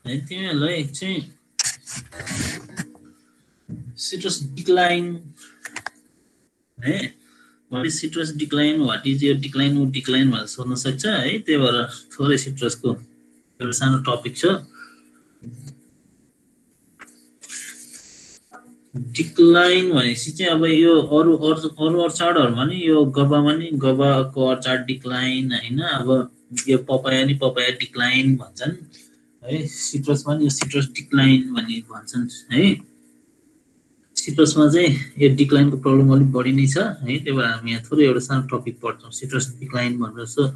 है तिमीहरूलाई चाहिँ सिट्रस डिक्लाइन है what is citrus decline what is your decline भनेर सोध्न सक्छ है त्यही भएर थोरै सिट्रसको एउटा सानो टपिक छ डिक्लाइन भनेपछि चाहिँ अब यो अरु अर्चाडहरुमा नि यो गबामा नि गबाको अर्चाड डिक्लाइन हैन अब यो पपाया नि पपाया डिक्लाइन भन्छन् है सिट्रसमा नि यो सिट्रस डिक्लाइन भन्ने भन्छन् है सिट्रसमा चाहिँ यो डिक्लाइनको प्रब्लम अलि बढी नै छ है त्यही भएर हामी यहाँ थोरै एउटा सानो टपिक पढ्छौं सिट्रस डिक्लाइन भनेर सो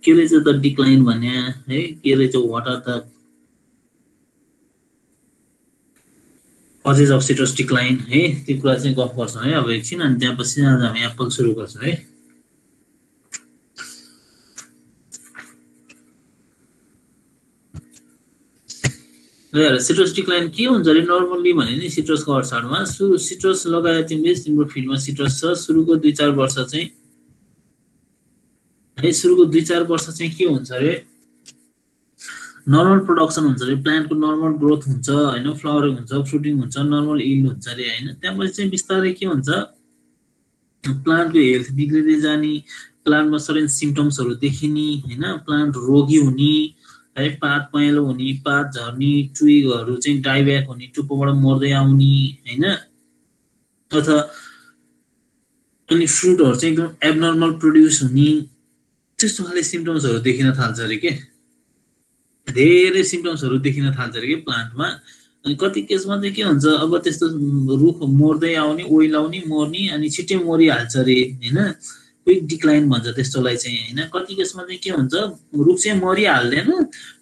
के रहेछ द डिक्लाइन भन्ने है के रहेछ what are the causes of citrus decline है त्यो कुरा चाहिँ गफ गर्छौं है अब एकछिन अनि त्यसपछि आज हामी यहाँ सुरु गर्छौं है र सिट्रस डिक्लाइन के हुन्छ रे नर्मली भने नि सिट्रसको अर्चाडमा सिट्रस लगाए तिम्रो फिल्डमा सिट्रस छ सुरुको 2-4 वर्ष चाहिँ है सुरुको 2-4 वर्ष चाहिँ के हुन्छ रे नर्मल प्रोडक्सन हुन्छ रे प्लान्टको नर्मल ग्रोथ हुन्छ हैन फ्लावरिङ हुन्छ फ्रुटिङ हुन्छ नर्मल यील्ड हुन्छ रे हैन त्यसपछि चाहिँ बिस्तारै के हुन्छ प्लान्टको हेल्थ बिग्रिदै जाने प्लान्टमा सर्टेन सिम्पटम्सहरु देखिने हैन प्लान्ट रोगी हुने है पात पहेँलो हुने पात झर्ने ट्विगहरु चाहिँ डाइब्याक हुने टुप्पोबाट मर्दै आउने हैन अथवा अनि फ्रुटहरु चाहिँ एकदम एबनर्मल प्रोड्युस हुने त्यस्तो खाले सिम्पटम्सहरु देखिन थाल्छ रे के धेरै सिम्पटम्सहरु देखिन थाल्छ रे के प्लान्टमा अनि कति केसमा चाहिँ के हुन्छ अब त्यस्तो रुख मर्दै आउने ओइलाउने मर्ने अनि छिटै मरिहाल्छ रे हैन क्विक डिक्लाइन भन्छ त्यस्तोलाई चाहिँ हैन कति केसमा चाहिँ के हुन्छ रुख चाहिँ मरिहाल्दैन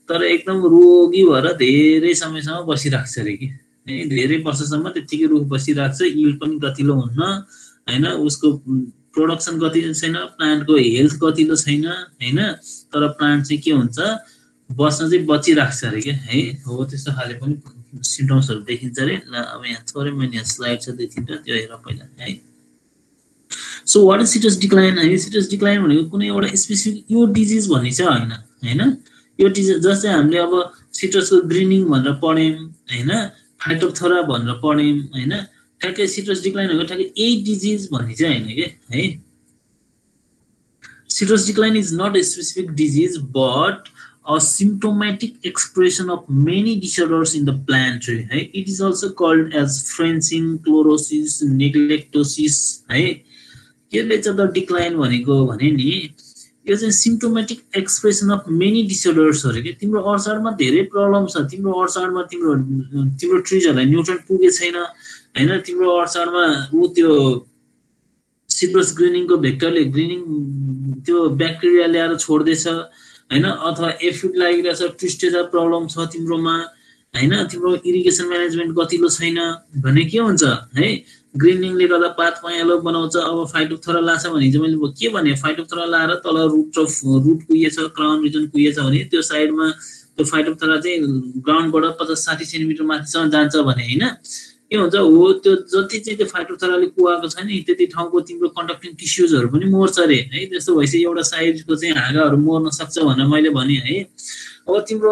तर एकदम रोगी भएर धेरै समयसम्म बसिराख्छ रे के है धेरै वर्षसम्म त्यतिकै रुख बसिराख्छ यील्ड पनि गतिलो हुन्न हैन उसको प्रोडक्सन गतिलो छैन प्लान्टको हेल्थ गतिलो छैन हैन तर प्लान्ट चाहिँ के हुन्छ बस्न चाहिँ बचिराख्छ रे के है हो त्यस्तो खाले पनि सिम्पटम्सहरु देखिन्छ रे ल अब यहाँ थोरै मैले स्लाइड छ देखिन्छ त्यो हेर पहिला है so what is citrus decline है सिट्रस डिक्लाइन भनेको कुनै एउटा स्पेसिफिक यो डिजीज भन्ने चाहिँ हैन यो डिजीज जस्तै हामीले अब सिट्रसको ग्रीनिङ भनेर पढ्यौं हैन फाइटोप्थोरा भनेर पढ्यौं हैन ठ्याक्कै सिट्रस डिक्लाइन भनेको ठ्याक्कै ए डिजीज भन्ने चाहिँ हैन के है citrus decline is not a specific disease but a symptomatic expression of many disorders in the plant tree. Right? It is also called as Francine, chlorosis, neglectosis. Right? Here the decline भनेको भने नि यो चाहिँ symptomatic expression of many disorders हो रे के तिम्रो अर्चाडमा धेरै प्रब्लम छ तिम्रो अर्चाडमा तिम्रो ट्रीजहरुलाई न्यूट्रिएन्ट पुगे छैन हैन तिम्रो अर्चाडमा उ त्यो सिट्रस ग्रीनिङको भेक्टरले ग्रीनिङ त्यो ब्याक्टेरिया ल्याएर छोड्दैछ हैन अथवा एफिड लागिरहेछ ट्विस्टेजा प्रब्लम छ तिम्रोमा हैन तिम्रो इरिगेसन म्यानेजमेन्ट गतिलो छैन भने के हुन्छ है ग्रीनिङले गर्दा पात पहेँलो बनाउँछ अब फाइटोप्थोरा लाछ भने चाहिँ मैले के भने फाइटोप्थोरा लाएर तल रुट कुहिएछ क्राउन रिजन कुहिएछ भने त्यो साइडमा त्यो फाइटोप्थोरा चाहिँ ग्राउन्डबाट 50-60 सेन्टिमिटर माथिसम्म जान्छ भने हैन के हुन्छ हो त्यो जति चाहिँ त्यो फाइटोप्थोराले कुहाएको छ नि त्यति ठाउँको तिम्रो कन्डक्टिङ टिस्युजहरु पनि मर्छ रे है त्यस्तो भइसक्यो एउटा साइडको चाहिँ हाँगाहरु मर्न सक्छ भनेर मैले भने है अब तिम्रो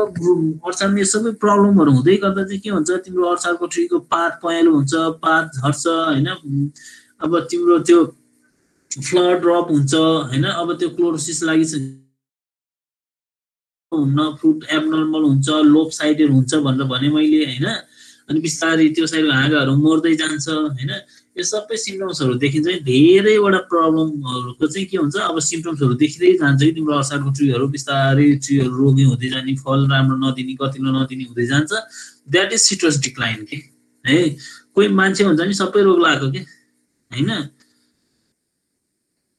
अर्चाडमा सबै प्रब्लमहरु हुँदै गर्दा चाहिँ के हुन्छ तिम्रो अर्चाडको ट्रीको पात पहेँलो हुन्छ पात झर्छ हैन अब तिम्रो त्यो फ्लावर ड्रप हुन्छ हैन अब त्यो क्लोरोसिस लागि हुन्न फ्रुट एबनर्मल हुन्छ लोप साइडेड हुन्छ भनेर भने मैले हैन अनि बिस्तारै त्यो साइडको हाँगाहरु मर्दै जान्छ हैन यो सबै सिम्पटम्सहरु देखिन्छ धेरैवटा प्रब्लमहरुको चाहिँ के हुन्छ अब सिम्पटम्सहरु देखिदै जान्छ कि तिम्रो अर्चाडको ट्रीहरु बिस्तारै ट्रीहरु रोगी हुँदै जाने फल राम्रो नदिने गतिलो नदिने हुँदै जान्छ दैट इज सिट्रस डिक्लाइन के है कोही मान्छे हुन्छ नि सबै रोग लाग्यो के हैन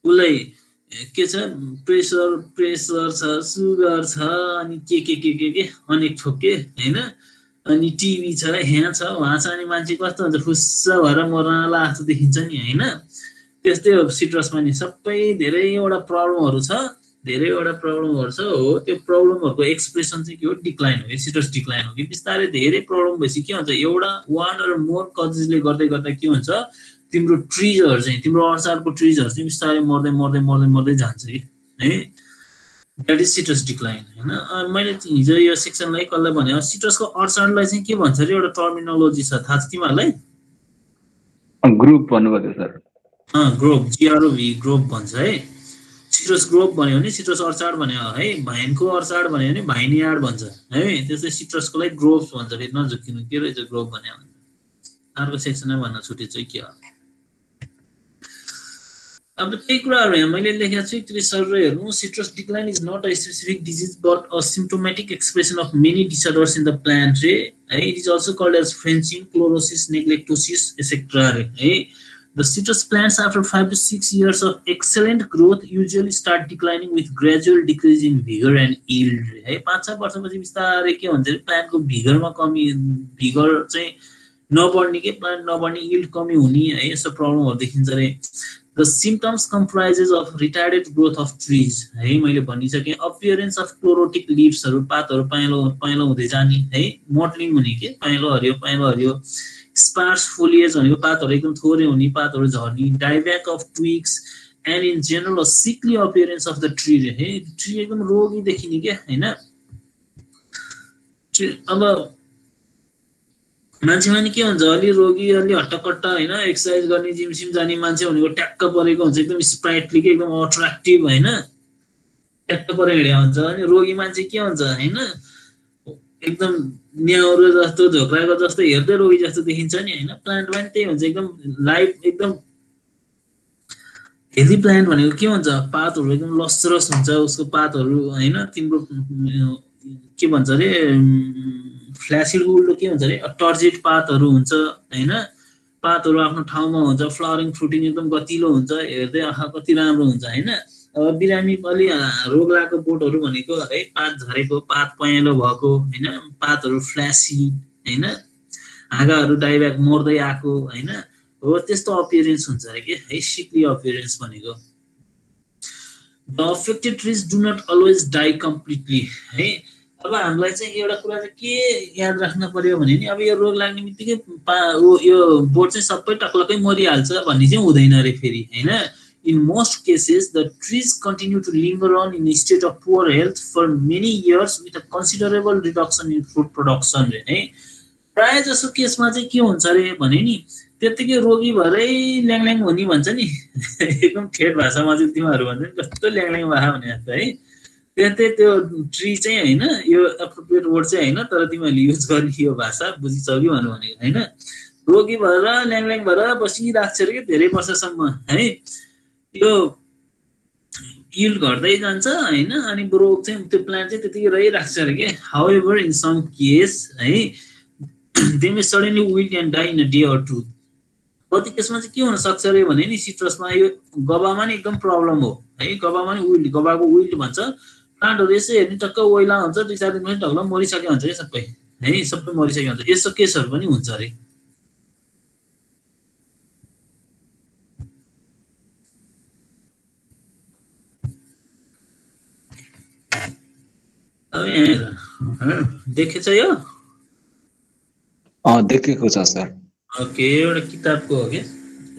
उलाई के छ प्रेसर छ सुगर छ अनि के अनेक थोक के हैन अनि टिभी छ यहाँ छ वहाँ छ अनि मान्छे कस्तो हुन्छ खुस्स भएर मर्न लाग्छ देखिन्छ नि हैन त्यस्तै हो सिट्रसमा नि सबै धेरैवटा प्रब्लमहरु छ हो त्यो प्रब्लमहरुको एक्सप्रेसन चाहिँ के हो डिक्लाइन हो सिट्रस डिक्लाइन हो कि बिस्तारै धेरै प्रब्लम भएपछि के हुन्छ एउटा वान अर मोर कजेसले गर्दै के हुन्छ तिम्रो ट्रीजहरु चाहिँ तिम्रो अर्चाडको ट्रीजहरु चाहिँ बिस्तारै मर्दै जान्छ है द्याट इज सिट्रस डिक्लाइन हैन। मैले हिजो यो सेक्सनलाई कसलाई भने सिट्रसको अर्चार्डलाई चाहिँ के भन्छ रे एउटा टर्मिनोलोजी छ थाहा छ तिमीहरूलाई? ग्रुप भन्नुभयो सर। ग्रुप GROV ग्रुप भन्छ है। सिट्रस ग्रुप भन्यो भने सिट्रस अर्चार्ड भन्यो है, भाइनको अर्चार्ड भन्यो भने भाइनयार्ड भन्छ है। त्यसै सिट्रसकोलाई ग्रोव्स भन्छ रे। नझुकिनु के रहेछ ग्रोप भन्यो भने। अर्को सेक्सनमा भन्न छुटे चाहिँ के हो अब त्यही कुराहरु यहाँ मैले लेखेको छु क्रिसहरु हेर्नु। Citrus decline is not a specific disease but a symptomatic expression of many disorders in the plant रे है। It is also called as frenching, chlorosis, necrosis etcetera रे है। The citrus plants after 5 to 6 years of excellent growth usually start declining with gradual decrease in vigor and yield है। 5-6 वर्षपछि बिस्तारै के हुन्छ प्लान्टको भिगरमा कमी, भिगर चाहिँ नबढ्ने के प्लान्ट नबढ्ने, यिल्ड कमी हुने है, यस्तो प्रब्लमहरु देखिन्छ रे। The symptoms comprises of retarded growth of trees है। मैले भनिसके appearance of chlorotic leaves हरु, पातहरु पहेँलो हुँदै जाने है, मोटलिङ हुने के पहेँलो हरियो। स्पार्स फोलिएज भनेको पातहरु एकदम थोरै हुने, पातहरु झर्ने। Dieback of twigs and in general a sickly appearance of the tree है। ट्री एकदम रोगी देखिने के हैन। अब मान्छेमा नि के हुन्छ अलि रोगी, अलि हट्टाकट्टा हैन, एक्सरसाइज गर्ने, जिम सिम जाने मान्छे भनेको ट्याक्क परेको हुन्छ, एकदम स्प्राइटली के एकदम अट्र्याक्टिभ हैन, ट्याक्क परेको हिँडेको हुन्छ। अनि रोगी मान्छे के हुन्छ हैन, एकदम न्याउरो जस्तो, झोक्राको जस्तो, हेर्दै रोगी जस्तो देखिन्छ नि हैन। प्लान्ट पनि त्यही हुन्छ, एकदम लाइफ एकदम हेल्दी प्लान्ट भनेको के हुन्छ, पातहरु एकदम लसरस हुन्छ उसको पातहरु हैन। तिम्रो के भन्छ रे फ्ल्यासिड उल्टो के हुन्छ रे टर्जिड पातहरु हुन्छ हैन। पातहरु आफ्नो ठाउँमा हुन्छ, फ्लावरिङ फ्रुटिङ एकदम गतिलो हुन्छ, हेर्दै आहा कति राम्रो हुन्छ हैन। अब बिरामी अलि रोग लागेको बोटहरु भनेको है, पात झरेको, पात पहेँलो भएको हैन, पातहरु फ्ल्यासी हैन, हाँगाहरु डाइब्याक मर्दै आएको हैन, हो त्यस्तो अपियरेन्स हुन्छ रे के है, सिकली अपियरेन्स भनेको। The affected trees do not always die completely है। अब हामीलाई चाहिँ एउटा कुरा चाहिँ के याद राख्न पर्यो भने नि, अब यो रोग लाग्ने बित्तिकै यो बोट चाहिँ सबै टक्लकै मरिहाल्छ भन्ने चाहिँ हुँदैन रे फेरि हैन। In most cases, the trees continue to linger on in a state of poor health for many years with a considerable reduction in fruit production है। प्राय जसो केसमा चाहिँ के हुन्छ रे भने नि, त्यतिकै रोगी भरै ल्याङल्याङ हुने भन्छ नि एकदम ठेट भाषामा चाहिँ तिमीहरू भन्छ नि कस्तो ल्याङल्याङ भए भने जस्तो है। त्यस्तै त्यो ट्री चाहिँ हैन, यो एप्रोप्रिएट वर्ड चाहिँ हैन, तर तिमीहरूले युज गर्ने यो भाषा बुझिसक्यो कि भनेको हैन। रोगी भएर ल्याङल्याङ भएर बसिराख्छ रे धेरै वर्षसम्म है। यो यिल्ड घट्दै जान्छ हैन, अनि रोग चाहिँ त्यो प्लान्ट चाहिँ त्यतिकै रहिराख्छ रे के। हाउएभर इन सम केस है, they may suddenly wilt and die in a day or two. कति केसमा चाहिँ के हुन सक्छ रे भने नि, सिट्रसमा यो गबामा नि एकदम प्रब्लम हो है। गबामा नि विल्ट, गबाको विल्ट भन्छ। प्लान्टहरु यसो हेर्ने टक्क ओइला हुन्छ, 2-4 दिनमै टक्क मरिसक्यो हुन्छ के सबै है, सबै मरिसक्यो हुन्छ। यस्तो केसहरु पनि हुन्छ रे। देखेछ यो? देखेको छ सर। ओके, एउटा किताबको हो के,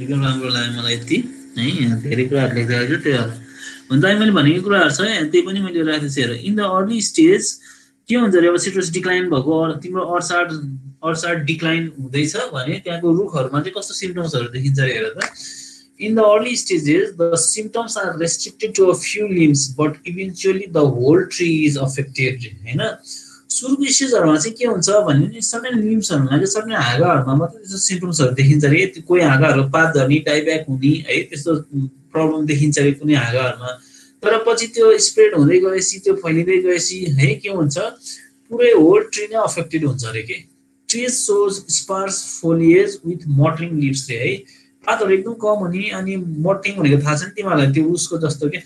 एकदम राम्रो लाग्यो मलाई यति है। यहाँ धेरै कुराहरु लेखेको छ, त्यो हुन्छ मैले भनेको कुराहरु छ त्यही पनि मैले राखेको छु हेर। इन द अर्ली स्टेज के हुन्छ रे, अब सिट्रस डिक्लाइन भएको तिम्रो अर्चार्ड डिक्लाइन हुँदैछ भने त्यहाँको रुखहरुमा चाहिँ कस्तो सिम्पटम्सहरु देखिन्छ रे हेर त। In the early stages, the symptoms are restricted to a few limbs, but eventually the whole tree is affected. हैन, सुरुको स्टेजहरुमा चाहिँ के हुन्छ भने नि सर्टेन लिम्सहरुमा चाहिँ सर्टेन हाँगाहरुमा मात्रै त्यस्तो सिम्पटम्सहरु देखिन्छ रे। कोही हाँगाहरु पात झर्ने, डाइब्याक हुने है, त्यस्तो प्रब्लम देखिन्छ रे कुनै हाँगाहरुमा। तर पछि त्यो स्प्रेड हुँदै गएपछि, त्यो फैलिँदै गएपछि है के हुन्छ, पुरै होल ट्री नै अफेक्टेड हुन्छ रे के। Tree shows sparse foliage with mottling leaves रे है। पातहरु एकदम कम हुने, अनि मोटिङ भनेको थाहा छ नि तिमीहरूलाई, त्यो उसको जस्तो के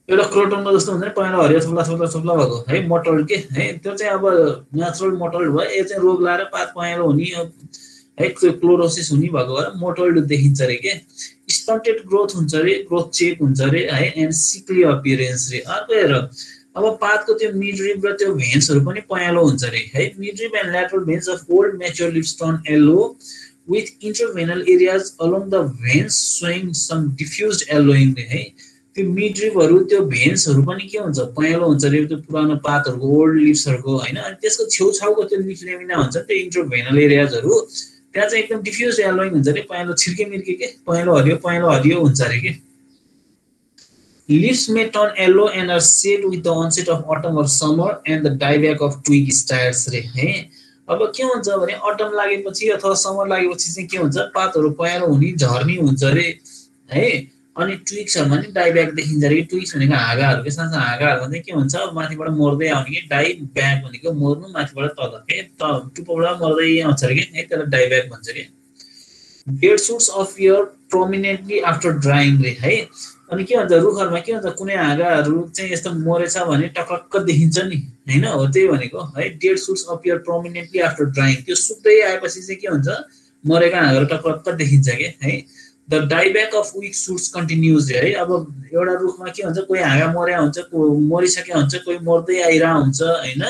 एउटा क्रोटनको जस्तो हुन्छ नि, पहेँलो हरियो थोप्ला थोप्ला थोप्ला भएको है, मोटल्ड के है। त्यो चाहिँ अब नेचुरल मोटल्ड भयो। यो चाहिँ रोग लाएर पात पहेँलो हुने है, क्लोरोसिस हुने भएको भएर मोटल्ड देखिन्छ रे के। स्टन्टेड ग्रोथ हुन्छ रे, ग्रोथ चेक हुन्छ रे है, एन्ड सिकली अपियरेन्स रे। अर्को हेर, अब पातको त्यो मिडरिब र त्यो भेन्सहरु पनि पहेँलो हुन्छ रे है। Midrib and lateral veins of old mature leaves turn yellow with intervenal areas along the veins showing some diffused yellowing है। त्यो मिडरिपहरू त्यो भेन्सहरू पनि के हुन्छ पहेँलो हुन्छ रे त्यो पुरानो पातहरूको ओल्ड लिभ्सहरूको हैन अनि त्यसको छेउछाउको त्यो लिफ लेमिना हुन्छ त्यो इन्ट्रोभेनल एरियाजहरू त्यहाँ चाहिँ एकदम डिफ्युज येलोइङ हुन्छ रे पहेँलो छिर्के मिर्के के पहेँलो हरियो हुन्छ रे के Leaves may turn yellow and are shade with the onset of autumn or summer and the dieback of twig starts रे है अब के हुन्छ भने अटम लागेपछि अथवा समर लागेपछि चाहिँ के हुन्छ पातहरू पहेँलो हुने झर्नी हुन्छ रे है अनि ट्विग्सहरुमा नि डाइब्याक देखिन्छ रे ट्विग्स भनेको हाँगाहरु के सानो हाँगाहरुमा चाहिँ के हुन्छ माथिबाट मर्दै आउने के डाइब्याक भनेको मर्नु माथिबाट तल के टुप्पोबाट मर्दै आउँछ रे के है त्यसलाई डाइब्याक भन्छ के Dead shoots appear prominently after drying रे है अनि के भन्छ रुखहरुमा के भन्छ कुनै हाँगाहरु चाहिँ यस्तो मरेछ भने टक्क देखिन्छ नि हैन हो त्यही भनेको है dead shoots appear prominently after drying त्यो सुक्दै आएपछि चाहिँ के हुन्छ मरेका हाँगाहरु टक्क देखिन्छ के है the dieback of weak shoots continues है अब एउटा रुखमा के हुन्छ कोही हाँगा मर्या हुन्छ कोही मरिसके हुन्छ कोही मर्दै आइरा हुन्छ हैन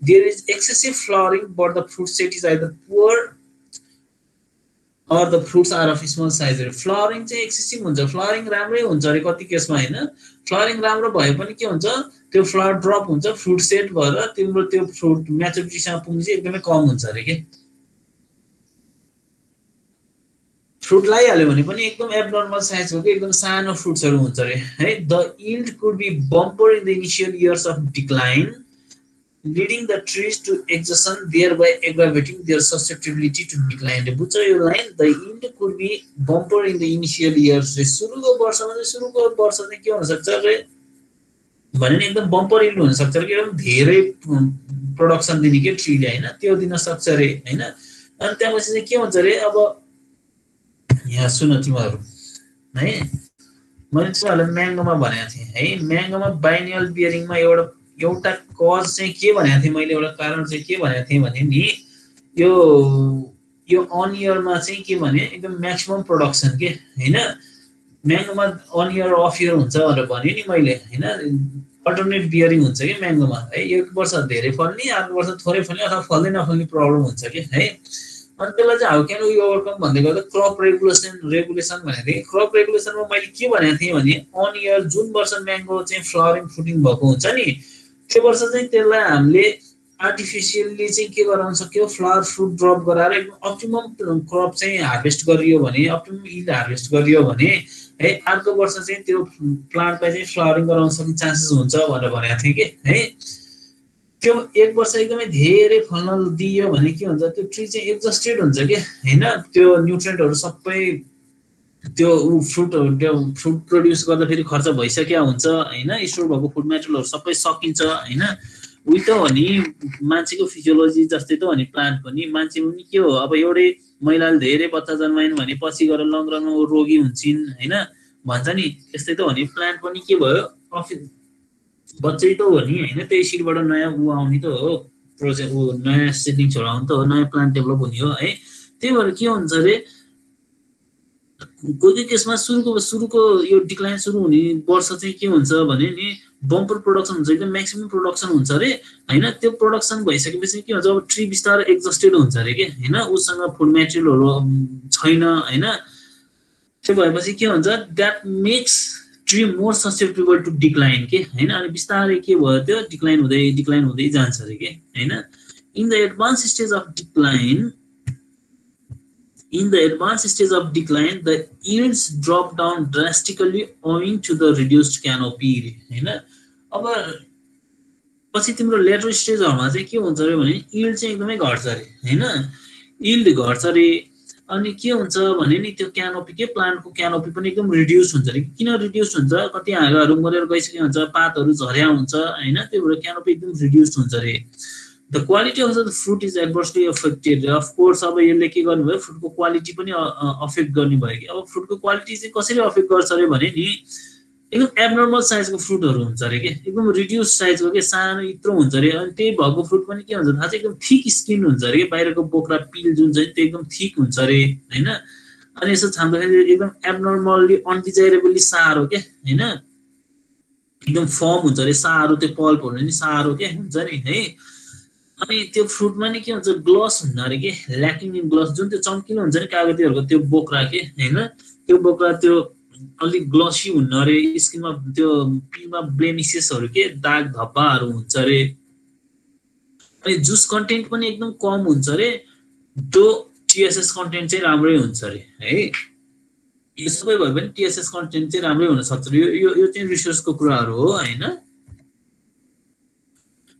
there is excessive flowering but the fruit set is either poor or the fruits are of small size flowering चाहिँ एक्सेसिभ हुन्छ फ्लावरिङ राम्रै हुन्छ रे कति केसमा हैन फ्लावरिङ राम्रो भए पनि के हुन्छ त्यो फ्लावर ड्रप हुन्छ फ्रुट सेट भएर तिम्रो त्यो फ्रुट म्याचुरिटीसँग पुग्ने चाहिँ एकदमै कम हुन्छ रे के फ्रुट लाइहाल्यो भने पनि एकदम एब्नर्मल साइजको के एकदम सानो फ्रुट्सहरु हुन्छ रे है the yield could be bumper in the initial years of decline leading the trees to exhaustion thereby aggravating their susceptibility to decline बुझ्छ यो line the yield could be bumper in the initial years सुरुको वर्ष चाहिँ के हुन सक्छ रे भने नि एकदम बम्पर यील्ड हुन सक्छ रे एकदम धेरै प्रोडक्सन दिने के ट्रीले हैन त्यो दिन सक्छ रे हैन अनि त्यसपछि चाहिँ के हुन्छ रे अब यहाँ सुन तिमीहरु है मैले चाहिँ म्याङ्गोमा भनेको थिएँ है म्याङ्गोमा बाइनियल बियरिङमा एउटा कज चाहिँ के भनेको थिएँ मैले एउटा कारण चाहिँ के भनेको थिएँ भने नि यो अन इयरमा चाहिँ के भने एकदम म्याक्सिमम प्रोडक्सन के हैन म्याङ्गोमा अन इयर अफ इयर हुन्छ भनेर भने नि मैले हैन अल्टरनेट बियरिङ हुन्छ के म्याङ्गोमा है एक वर्ष धेरै फल्ने अर्को वर्ष थोरै फल्ने अथवा फल्दै नफल्ने प्रब्लम हुन्छ के है अनि त्यसलाई चाहिँ हाउ क्यान वी ओभरकम भन्दै गर्दा क्रप रेगुलेसन भनेको थिएँ क्रप रेगुलेसनमा मैले के भनेको थिएँ भने अन इयर जुन वर्ष म्याङ्गो चाहिँ फ्लावरिङ फ्रुटिङ भएको हुन्छ नि त्यो वर्ष चाहिँ त्यसलाई हामीले आर्टिफिसियली चाहिँ के गराउन सक्यो फ्लावर फ्रुट ड्रप गराएर एकदम अप्टिमम क्रप चाहिँ हार्भेस्ट गरियो भने अप्टिमम यील्ड हार्भेस्ट गरियो भने है अर्को वर्ष चाहिँ त्यो प्लान्टलाई चाहिँ फ्लावरिङ गराउन सक्ने चान्सेस हुन्छ भनेर भनेको थिएँ के है त्यो एक वर्ष एकदमै धेरै फल्न दियो भने के हुन्छ त्यो ट्री चाहिँ एडजस्टेड हुन्छ के हैन त्यो न्युट्रिएन्टहरु सबै त्यो फ्रुट प्रोड्युस गर्दा फेरि खर्च भइसक्या हुन्छ हैन स्टोर भएको फुड मेटेरियलहरु सबै सकिन्छ हैन उही त हो नि मान्छेको फिजियोलोजी जस्तै त हो नि प्लान्ट पनि मान्छे पनि के हो अब एउटै महिलाले धेरै बच्चा जन्माइन् भने पछि गएर लङ रनमा रोगी हुन्छिन् हैन भन्छ नि त्यस्तै त हो नि प्लान्ट पनि के भयो बच्चै त हो नि हैन त्यही सिडबाट नयाँ आउने त हो प्रोजेक्ट नयाँ सिडलिङ छोडाउने त हो नयाँ प्लान्ट डेभलप हुने हो है त्यही भएर के हुन्छ रे कोही केसमा सुरुको यो डिक्लाइन सुरु हुने वर्ष चाहिँ के हुन्छ भने नि बम्पर प्रोडक्सन हुन्छ एकदम म्याक्सिमम प्रोडक्सन हुन्छ रे हैन त्यो प्रोडक्सन भइसकेपछि के हुन्छ अब ट्री बिस्तारै एक्जस्टेड हुन्छ रे के हैन उसँग फुड मेटेरियलहरु छैन हैन त्यो भएपछि के हुन्छ that makes tree more susceptible to decline के हैन अनि बिस्तारै के भयो त्यो डिक्लाइन हुँदै जान्छ रे के हैन in the advance stage of decline In the advanced stage of decline, the yields drop down drastically owing to the reduced canopy. हैन अब पछि तिम्रो लेटर स्टेजहरुमा चाहिँ के हुन्छ रे भने yield चाहिँ एकदमै घट्छ रे हैन yield घट्छ रे अनि के हुन्छ भने नि त्यो क्यानोपी के प्लान्टको क्यानोपी पनि एकदम रिड्युस हुन्छ रे किन रिड्युस हुन्छ कति हाँगाहरु मरेर गइसके हुन्छ पातहरु झर्या हुन्छ हैन त्यो भएर क्यानोपी एकदम रिड्युस हुन्छ रे The quality of the fruit is adversely affected. Of course, अब यसले के गर्नु भयो फ्रुटको क्वालिटी पनि अफेक्ट गर्ने भयो कि अब फ्रुटको क्वालिटी चाहिँ कसरी अफेक्ट गर्छ रे भने नि एकदम एब्नर्मल साइजको फ्रुटहरु हुन्छ रे के एकदम रिड्युस साइजको के सानो इत्रो हुन्छ रे अनि त्यही भएको फ्रुट पनि के हुन्छ थाहा चाहिँ एकदम थिक स्किन हुन्छ रे बाहिरको बोक्रा पिल जुन चाहिँ त्यो एकदम थिक हुन्छ रे हैन अनि यसो छाम्दाखेरि एकदम एब्नर्मली अनडिजायरेबली सारो के हैन एकदम फर्म हुन्छ रे सारो त्यो पल्पहरु नि सारो के हुन्छ नि है अनि त्यो फ्रुटमा नि के हुन्छ ग्लस हुन्न रे के ल्याकिङ इन ग्लस जुन त्यो चम्किलो हुन्छ नि कागतीहरुको त्यो बोक्रा के हैन त्यो बोक्रा त्यो अलिक ग्लसी हुन्न अरे, स्किनमा त्यो पिलमा ब्लेमिसेसहरू के दाग धब्बाहरू हुन्छ अरे, अनि जुस कन्टेन्ट पनि एकदम कम हुन्छ अरे, त्यो टिएसएस कन्टेन्ट चाहिँ राम्रै हुन्छ अरे है। यो सबै भयो भने टिएसएस कन्टेन्ट चाहिँ राम्रै हुन सक्छ। यो चाहिँ रिसर्चको कुराहरू हो हैन।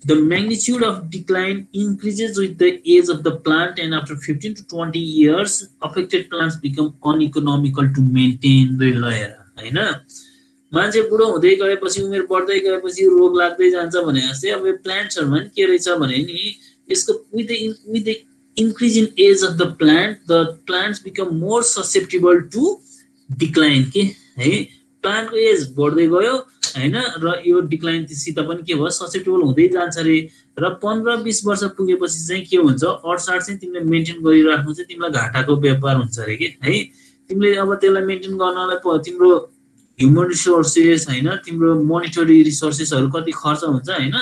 The magnitude of decline increases with the age of the plant, and after 15 to 20 years, affected plants become uneconomical to maintain. हैन, मान्छे बुढो हुँदै गएपछि, उमेर बढ्दै गएपछि रोग लाग्दै जान्छ भने जस्तै अब प्लान्ट्सहरुमा के रहेछ भने नि, यसको with the increase in age of the plants become more susceptible to decline के है। प्लान्टको एज बढ्दै गयो हैन, र यो डिक्लाइन सित पनि के भयो, ससेप्टेबल हुँदै जान्छ रे। र 15-20 वर्ष पुगेपछि चाहिँ के हुन्छ, अर्चाड चाहिँ तिमीले मेन्टेन गरिराख्नु चाहिँ तिमीलाई घाटाको व्यापार हुन्छ रे के है। तिमीले अब त्यसलाई मेन्टेन गर्नलाई तिम्रो ह्युमन रिसोर्सेस हैन, तिम्रो मोनिटरी रिसोर्सेसहरु कति खर्च हुन्छ हैन,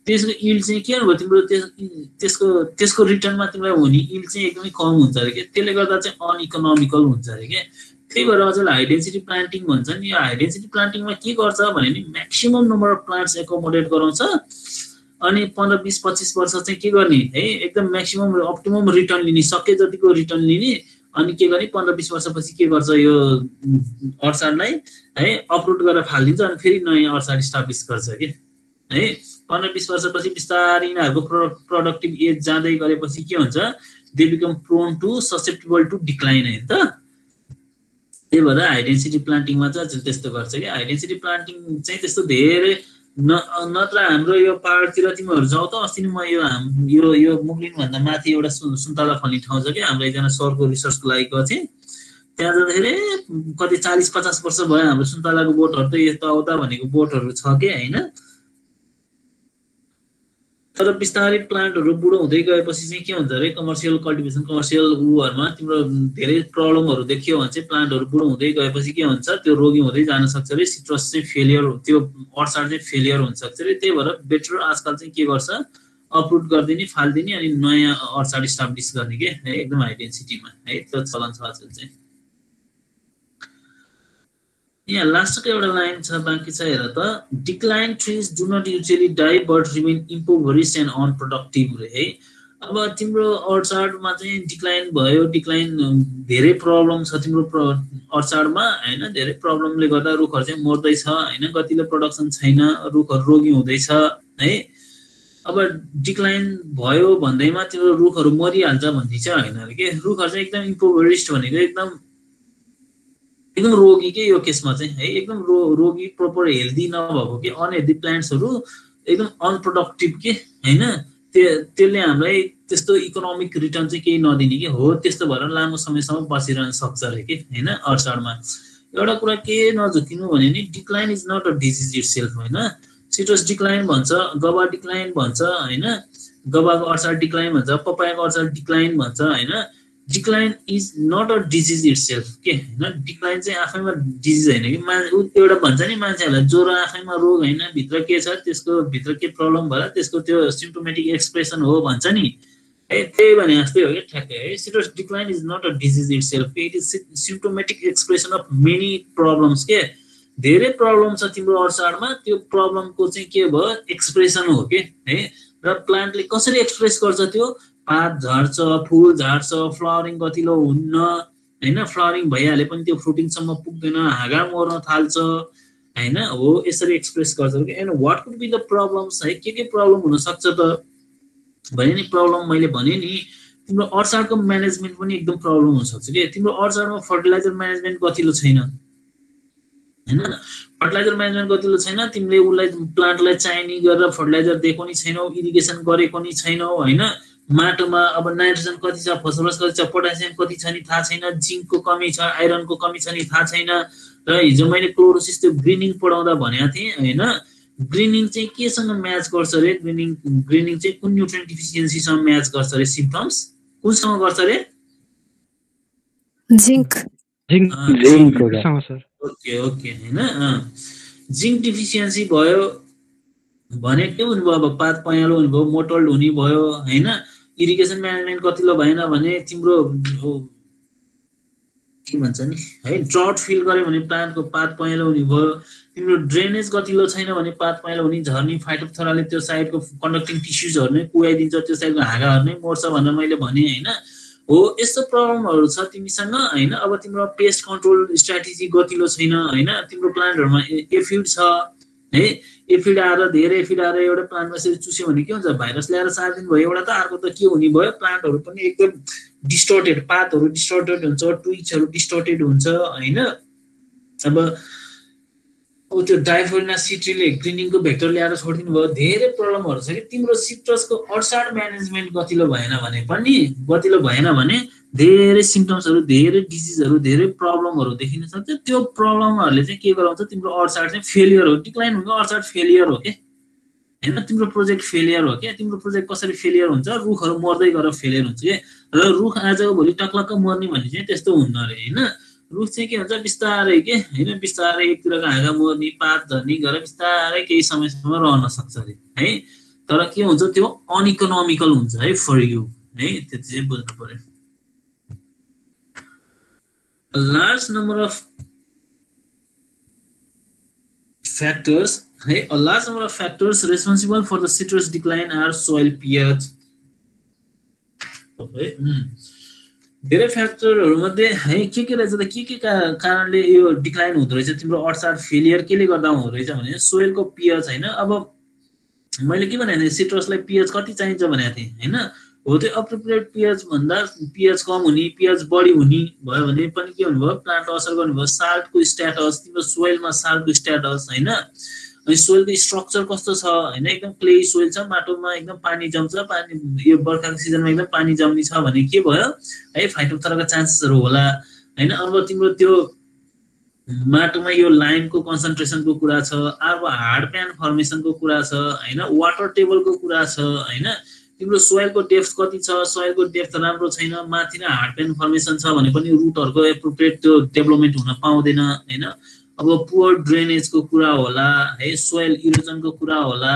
त्यसको यील्ड चाहिँ के हो, तिम्रो त्यसको रिटर्नमा तिमीलाई हुने यील्ड चाहिँ एकदमै कम हुन्छ रे के। त्यसले गर्दा चाहिँ अनइकोनोमिकल हुन्छ रे के। त्यही भएर अझ हाई डेन्सिटी प्लान्टिङ भन्छ नि। यो हाई डेन्सिटी प्लान्टिङमा के गर्छ भने नि, maximum number of plants accommodate गराउँछ, अनि 15-20-25 वर्ष चाहिँ के गर्ने है, एकदम म्याक्सिमम अप्टिमम रिटर्न लिने, सके जतिको रिटर्न लिने, अनि के गर्ने 15-20 वर्षपछि के गर्छ, यो अर्चाडलाई है अपरुट गरेर फालिदिन्छ, अनि फेरि नयाँ अर्चाड इस्टाब्लिस गर्छ के है। 15-20 वर्षपछि बिस्तारै यिनीहरूको प्रोडक्टिभ एज जाँदै गरेपछि के हुन्छ, they become prone to susceptible to decline है त। त्यही भएर हाई डेन्सिटी प्लान्टिङमा चाहिँ त्यस्तो गर्छ कि। हाई डेन्सिटी प्लान्टिङ चाहिँ त्यस्तो धेरै नत्र हाम्रो यो पहाडतिर तिमीहरू जाऊ त। अस्ति नै म यो मुगलिन भन्दा माथि एउटा सुन्तला फल्ने ठाउँ छ कि, हाम्रो एकजना सरको रिसर्चको लागि गएको थिएँ। त्यहाँ जाँदाखेरि कति 40-50 वर्ष भयो हाम्रो सुन्तलाको बोटहरू त यताउता भनेको बोटहरू छ कि हैन। तर बिस्तारै प्लान्टहरू बुढो हुँदै गएपछि चाहिँ के हुन्छ अरे, कमर्सियल कल्टिभेसन, कमर्सियल उहरूमा तिम्रो धेरै प्रब्लमहरू देखियो भने चाहिँ प्लान्टहरू बुढो हुँदै गएपछि के हुन्छ, त्यो रोगी हुँदै जान सक्छ अरे, सिट्रस चाहिँ फेलियर, त्यो अर्चाड चाहिँ फेलियर हुन सक्छ अरे। त्यही भएर बेटर आजकल चाहिँ के गर्छ, अपरुट गरिदिने, फालिदिने, अनि नयाँ अर्चाड इस्टाब्लिस गर्ने के है, एकदम हाई डेन्सिटीमा है। त्यो चलन छ आजकल चाहिँ। यहाँ लास्टको एउटा लाइन छ, बाँकी छ हेर त। Decline trees do not usually die but remain impoverished and unproductive रे है। अब तिम्रो अर्चाडमा चाहिँ डिक्लाइन भयो, डिक्लाइन धेरै प्रब्लम छ तिम्रो अर्चाडमा हैन, धेरै प्रब्लमले गर्दा रुखहरू चाहिँ मर्दैछ हैन, गतिलो प्रोडक्सन छैन, रुखहरू रोगी हुँदैछ है। अब डिक्लाइन भयो भन्दैमा तिम्रो रुखहरू मरिहाल्छ भन्ने चाहिँ हैन रे के। रुखहरू चाहिँ एकदम इम्पोभरिस्ड भनेको एकदम रोगी के, यो केसमा चाहिँ है, एकदम रोगी, प्रोपर हेल्दी नभएको के, अनहेल्दी प्लान्ट्सहरू एकदम अनप्रोडक्टिभ के हैन। त्यसले हामीलाई त्यस्तो इकोनोमिक रिटर्न चाहिँ केही नदिने के हो। त्यस्तो भएर लामो समयसम्म बसिरहन सक्छ अरे के हैन अर्चाडमा। एउटा कुरा के नझुकिनु भने नि, decline is not a disease itself हैन। सिट्रस डिक्लाइन भन्छ, गवा डिक्लाइन भन्छ हैन, गवाको अर्चाड डिक्लाइन भन्छ, पपायाको अर्चाड डिक्लाइन भन्छ हैन। Decline is not a disease itself के हैन। डिक्लाइन चाहिँ आफैमा डिजिज हैन कि। एउटा भन्छ नि मान्छेहरूलाई ज्वरो आफैमा रोग हैन, भित्र के छ, त्यसको भित्र के प्रब्लम भएर त्यसको त्यो सिम्प्टोमेटिक एक्सप्रेसन हो भन्छ नि है। त्यही भने जस्तै हो कि ठ्याक्कै है। Citrus decline is not a disease itself, it is symptomatic expression of many problems के। धेरै प्रब्लम छ तिम्रो अर्चाडमा, त्यो प्रब्लमको चाहिँ के भयो, एक्सप्रेसन हो के है। र प्लान्टले कसरी एक्सप्रेस गर्छ, त्यो पात झर्छ, फुल झर्छ, फ्लावरिङ गतिलो हुन्न हैन, फ्लावरिङ भइहाले पनि त्यो फ्रुटिङसम्म पुग्दैन, हाँगा मर्न थाल्छ हैन। हो यसरी एक्सप्रेस गर्छ कि। And what could be the problems है, के प्रब्लम हुन सक्छ त भने नि। प्रब्लम मैले भने नि, तिम्रो अर्चाडको म्यानेजमेन्ट पनि एकदम प्रब्लम हुन सक्छ के। तिम्रो अर्चाडमा फर्टिलाइजर म्यानेजमेन्ट गतिलो छैन हैन। फर्टिलाइजर म्यानेजमेन्ट गतिलो छैन, तिमीले उसलाई प्लान्टलाई चाहिने गरेर फर्टिलाइजर दिएको नि छैनौ, इरिगेसन गरेको नि छैनौ हैन। माटोमा अब नाइट्रोजन कति छ, फस्फोरस कति छ, पोटासियम कति छ नि थाहा छैन, जिङ्कको कमी छ, आइरनको कमी छ नि थाहा छैन। र हिजो मैले क्लोरोसिस त्यो ग्रिनिङ पढाउँदा भनेको थिएँ हैन, ग्रिनिङ चाहिँ केसँग म्याच गर्छ रे। ग्रिनिङ चाहिँ कुन न्युट्रिएन्ट डिफिसियन्सीसँग म्याच गर्छ रे, सिम्पटम्स कुनसँग गर्छ रे? Zinc sir. ओके हैन। जिङ्क डिफिसियन्सी भयो भने के हुने भयो, अब पात पयालो हुने भयो, मोटल्ड हुने भयो हैन। इरिगेसन म्यानेजमेन्ट कतिलो भएन भने तिम्रो के भन्छ नि है ड्रट फिल गर्यो भने प्लान्टको पात पहेँलो हुने भयो तिम्रो ड्रेनेज गतिलो छैन भने पात पहेँलो हुने झर्ने फाइटोप्थोराले त्यो साइडको कन्डक्टिङ टिस्युजहरु नै पुगाइदिन्छ त्यो साइडको हाँगाहरु नै मर्छ भनेर मैले भने हैन हो यस्तो प्रब्लमहरु छ तिमीसँग हैन अब तिम्रो पेस्ट कन्ट्रोल स्ट्र्याटेजी गतिलो छैन हैन तिम्रो प्लान्टहरुमा एफिड छ है एफिड आएर धेरै एफिड आएर एउटा प्लान्टमा यसरी चुस्यो भने के हुन्छ भाइरस ल्याएर 4 दिन भयो एउटा त अर्को त के हुने भयो प्लान्टहरु पनि एकदम डिस्टर्टेड पातहरु डिस्टर्टेड हुन्छ ट्विग्सहरु डिस्टर्टेड हुन्छ हैन अब त्यो डाइफोरिना सिट्रीले ग्रीनिङको भेक्टर ल्याएर छोडिदिनु भयो धेरै प्रब्लमहरु छ कि तिम्रो सिट्रसको अडसाड म्यानेजमेन्ट गतिलो भएन भने धेरै सिम्पटम्सहरु धेरै डिजिजहरु धेरै प्रब्लमहरु देखिन सक्छ त्यो प्रब्लमहरुले चाहिँ के गराउँछ तिम्रो अडसाड चाहिँ फेलियर हो डिक्लाइन हुँदा अडसाड फेलियर हो के हैन तिम्रो प्रोजेक्ट फेलियर हो के तिम्रो प्रोजेक्ट कसरी फेलियर हुन्छ रुखहरु मर्दै गएर फेलियर हुन्छ के र रुख आजको भोलि टक्लक्क मर्ने भन्ने चाहिँ त्यस्तो हुन्न रे हैन रुख चाहिँ के हुन्छ बिस्तारै के हैन बिस्तारै एकतिरको हाँगा मर्ने पात झर्ने गरेर बिस्तारै केही समयसम्म रहन सक्छ रे है तर के हुन्छ त्यो अनइकोनोमिकल हुन्छ है फर यु है त्यो चाहिँ बुझ्नु पर्यो A large number of factors responsible for the citrus decline are soil pH. धेरै फ्याक्टरहरु मध्ये है के रहेछ त के कारणले यो डिक्लाइन हुँदो रहेछ तिम्रो अडसाड फेलियर केले गर्दा हुँदो रहेछ भने सोइलको पीएच हैन अब मैले के भनेको थिएँ सिट्रसलाई पीएच कति चाहिन्छ भनेको थिएँ हैन हो त्यो एप्रोप्रिएट पीएच भन्दा पीएच कम हुने पीएच बढी हुने भयो भने पनि के हुने भयो प्लान्ट असर गर्ने भयो साल्टको स्ट्याटस तिम्रो सोइलमा साल्टको स्ट्याटस हैन अनि सोइलको स्ट्रक्चर कस्तो छ हैन एकदम क्ले सोइल छ माटोमा एकदम पानी जम्छ पानी यो बर्खाको सिजनमा एकदम पानी जम्नी छ भने के भयो है फाइटोप्थोराको चान्सेसहरु होला हैन अब तिम्रो त्यो माटोमा यो लाइमको कन्सन्ट्रेसनको कुरा छ अब हार्ड प्यान फर्मेसनको कुरा छ हैन वाटर टेबलको कुरा छ हैन तिम्रो सोइलको डेप्थ कति छ सोइलको डेप्थ राम्रो छैन माथि नै हार्ड प्यान फर्मेसन छ भने पनि रुटहरुको एप्रोप्रिएट त्यो डेभलपमेन्ट हुन पाउँदैन हैन अब पुअर ड्रेनेजको कुरा होला है सोइल इरोजनको कुरा होला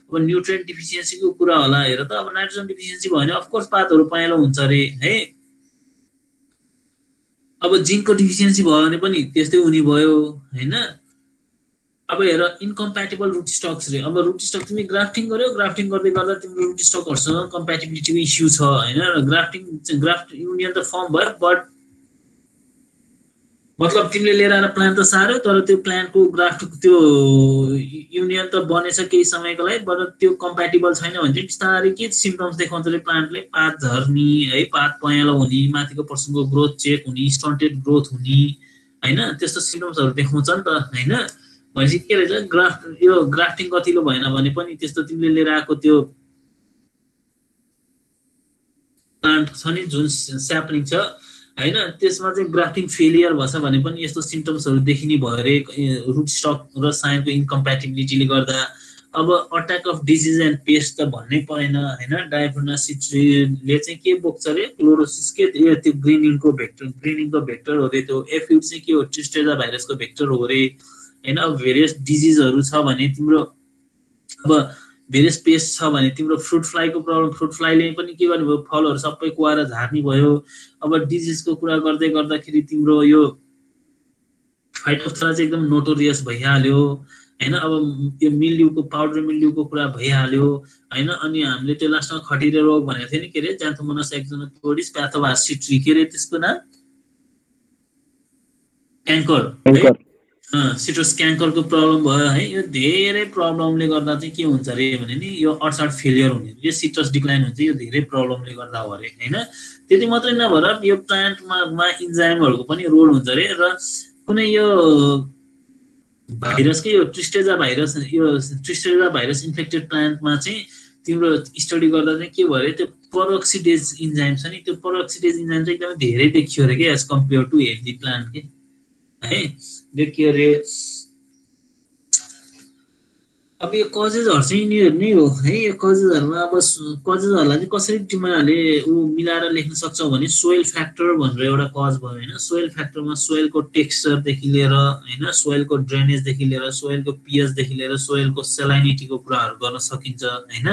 अब न्युट्रिएन्ट डिफिसियन्सीको कुरा होला हेर त अब नाइट्रोजन डिफिसियन्सी भयो भने अफ कोर्स पातहरु पहेँलो हुन्छ रे है अब जिंकको डिफिसियन्सी भयो भने पनि त्यस्तै हुने भयो हैन अब हेर इनकम्प्याटिबल रुट स्टक्स रे अब रुट स्टक तिमी ग्राफ्टिङ गर्यो ग्राफ्टिङ गर्दै गर्दा तिम्रो रुट स्टकहरुसँग कम्प्याटिबिलिटीको इस्यु छ हैन ग्राफ्ट युनियन त फर्म भयो बट मतलब तिमीले लिएर आएर प्लान्ट त सार्यो तर त्यो प्लान्टको ग्राफ्टको त्यो युनियन त बनेछ केही समयको लागि बट त्यो कम्प्याटिबल छैन भने चाहिँ बिस्तारै के सिम्पटम्स देखाउँछ रे प्लान्टले पात झर्नी है पात पहेँलो हुने माथिको पर्सनको ग्रोथ चेक हुने स्टन्टेड ग्रोथ हुने हैन त्यस्तो सिम्पटम्सहरु देखाउँछ नि त हैन भनेपछि के रहेछ यो ग्राफ्टिङ गतिलो भएन भने पनि त्यस्तो तिमीले लिएर आएको त्यो प्लान्ट छ नि जुन स्यापलिङ छ हैन त्यसमा चाहिँ ग्राफ्टिङ फेलियर भछ भने पनि यस्तो सिम्पटम्सहरु देखिने भयो रे रुट स्टक र साइनको इनकम्प्याटिबिलिटीले गर्दा अब attack of disease and paste त भन्नै परेन हैन डाइफोरिना सिट्रीले चाहिँ के बोक्छ रे क्लोरोसिस के त्यो ग्रीनिङको भेक्टर हो रे त्यो एफिड चाहिँ के हो ट्रिस्टेजा भाइरसको भेक्टर हो रे हैन अब भेरियस डिजिजहरु छ भने तिम्रो अब भेरियस पेस्ट छ भने तिम्रो फ्रुट फ्लाइको प्रब्लम फ्रुट फ्लाइले पनि के गर्ने भयो फलहरु सबै कुवाएर झार्ने भयो अब डिजिजको कुरा गर्दै गर्दाखेरि तिम्रो यो फाइटोप्थोरा चाहिँ एकदम नोटोरियस भइहाल्यो हैन अब यो मिल्ड्यूको पाउडर मिल्ड्यूको कुरा भइहाल्यो हैन अनि हामीले त्यो लास्टमा खटिरे रोग भनेको थियो नि के रे ज्यान्थोमोनास एक्जोनोकोडिस प्याथोभास सिट्री के रे त्यसको नाम क्याङ्कर सिट्रस क्याङ्करको प्रब्लम भयो है यो धेरै प्रब्लमले गर्दा चाहिँ के हुन्छ रे भने नि यो अडसाड फेलियर हुने यो सिट्रस डिक्लाइन हुन्छ यो धेरै प्रब्लमले गर्दा हो रे हैन त्यति मात्रै नभएर यो प्लान्टमा इन्जाइमहरुको पनि रोल हुन्छ रे र कुनै यो भाइरसकै यो ट्रिस्टेजा भाइरस इन्फेक्टेड प्लान्टमा चाहिँ तिम्रो स्टडी गर्दा चाहिँ के भयो रे त्यो पेरोक्सिडेज इन्जाइम छ नि त्यो पेरोक्सिडेज इन्जाइम चाहिँ एकदमै धेरै देखियो रे के as compare to healthy plant के है देखियो रे अब यो कजेजहरु चाहिँ यिनीहरु नै हो है यो कजेजहरुमा अब कजेजहरुलाई चाहिँ कसरी तिमीहरुले मिलाएर लेख्न सक्छौ भने सोइल फ्याक्टर भनेर एउटा कज भयो हैन सोइल फ्याक्टरमा सोइलको टेक्सचर देखि लिएर हैन सोइलको ड्रेनेज देखि लिएर सोइलको पीएच देखि लिएर सोइलको सेलाइनिटीको कुराहरु गर्न सकिन्छ हैन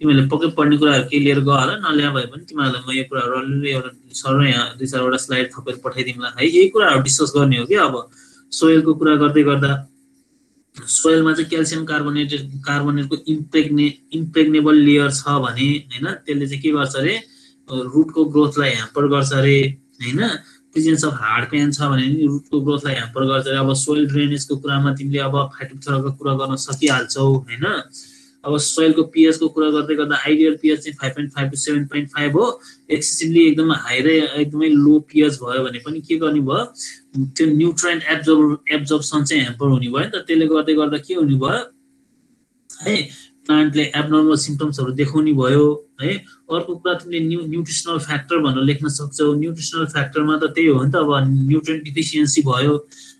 तिमीहरूले पक्कै पढ्ने कुराहरू क्लियर गयो होला, नल्याए भए पनि तिमीहरूलाई म यो कुराहरू अलरेडी एउटा सर यहाँ 2-4वटा स्लाइड थपेर पठाइदिउँला है। यही कुराहरू डिस्कस गर्ने हो कि अब सोइलको कुरा गर्दै गर्दा सोइलमा चाहिँ क्याल्सियम कार्बोनेटको इम्प्रेग्नेबल लेयर छ भने हैन, त्यसले चाहिँ के गर्छ अरे रुटको ग्रोथलाई ह्याम्पर गर्छ अरे हैन। प्रेजेन्स अफ हार्ड प्यान छ भने नि रुटको ग्रोथलाई ह्याम्पर गर्छ अरे। अब सोइल ड्रेनेजको कुरामा तिमीले अब फाइटोथेराको कुरा गर्न सकिहाल्छौ हैन। अब सोइलको पीएच को कुरा गर्दै गर्दा आइडियल पीएच चाहिँ 5.5 to 7.5 हो। एक्सेसिभली एकदम हाई र एकदमै लो पीएच भयो भने पनि के गर्ने भयो, त्यो न्युट्रिएन्ट एब्जर्प्सन चाहिँ ह्याम्पर हुने भयो नि त। त्यसले गर्दै गर्दा के हुने भयो है, प्लान्टले एब्नर्मल सिम्पटम्सहरू देखाउने भयो है। अर्को कुरा तिमीले न्युट्रिसनल फ्याक्टर भनेर लेख्न सक्छौ। न्युट्रिसनल फ्याक्टरमा त त्यही हो नि त, अब न्युट्रिएन्ट डिफिसियन्सी भयो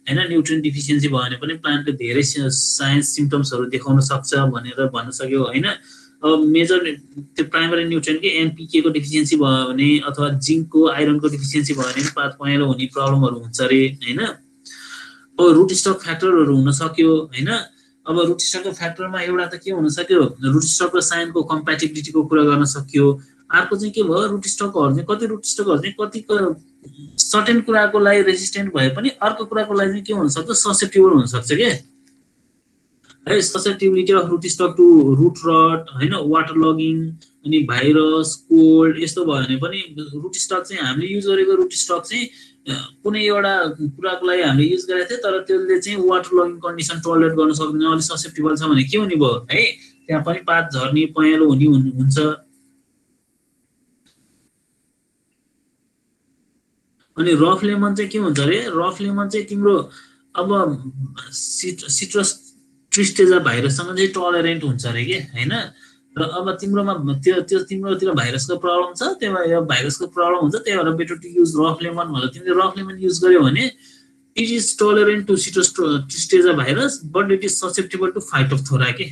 हैन। न्युट्रिएन्ट डिफिसियन्सी भयो भने पनि प्लान्टले धेरै साइन्स सिम्पटम्सहरू देखाउन सक्छ भनेर भन्न सक्यो हैन। अब मेजर त्यो प्राइमरी न्युट्रिएन्टकै एनपीके को डिफिसियन्सी भयो भने अथवा जिङ्कको आइरनको डिफिसियन्सी भयो भने पात पहेँलो हुने प्रब्लमहरू हुन्छ अरे हैन। अब रुट स्टक फ्याक्टरहरू हुन सक्यो हैन। अब रुट स्टकको फ्याक्टरमा एउटा त के हुन सक्यो, रुट स्टक र साइनको कम्प्याटिबिलिटीको कुरा गर्न सक्यो। अर्को चाहिँ के भयो, रुट स्टकहरू चाहिँ कति रुट स्टकहरू चाहिँ कति सर्टेन कुराको लागि रेजिस्टेन्ट भए पनि अर्को कुराको लागि चाहिँ के हुन सक्छ, ससेप्टेबल हुन सक्छ के है। Susceptibility of root stock to root rot हैन, वाटर लगिङ अनि भाइरस कोल्ड यस्तो भयो भने पनि रुट स्टक चाहिँ हामीले युज गरेको रुट स्टक चाहिँ कुनै एउटा कुराको लागि हामीले युज गरेको थियो तर त्यसले चाहिँ वाटर लगिङ कन्डिसन टलरेट गर्न सक्दैन, अलिक ससेप्टेबल छ भने के हुने भयो है, त्यहाँ पनि पात झर्ने पहेँलो हुने हुन्छ। अनि रफ लेमन चाहिँ के हुन्छ अरे, रफ लेमन चाहिँ तिम्रो अब सिट्रस ट्रिस्टेजा भाइरससँग चाहिँ टलरेन्ट हुन्छ अरे के हैन। र अब तिम्रोमा त्यो तिम्रोतिर भाइरसको प्रब्लम छ, त्यही भएर भाइरसको प्रब्लम हुन्छ, त्यही भएर better to use rough lemon भनेर तिमीले रफ लेमन युज गर्यो भने it is tolerant to citrus tristeza virus but it is susceptible to phytophthora के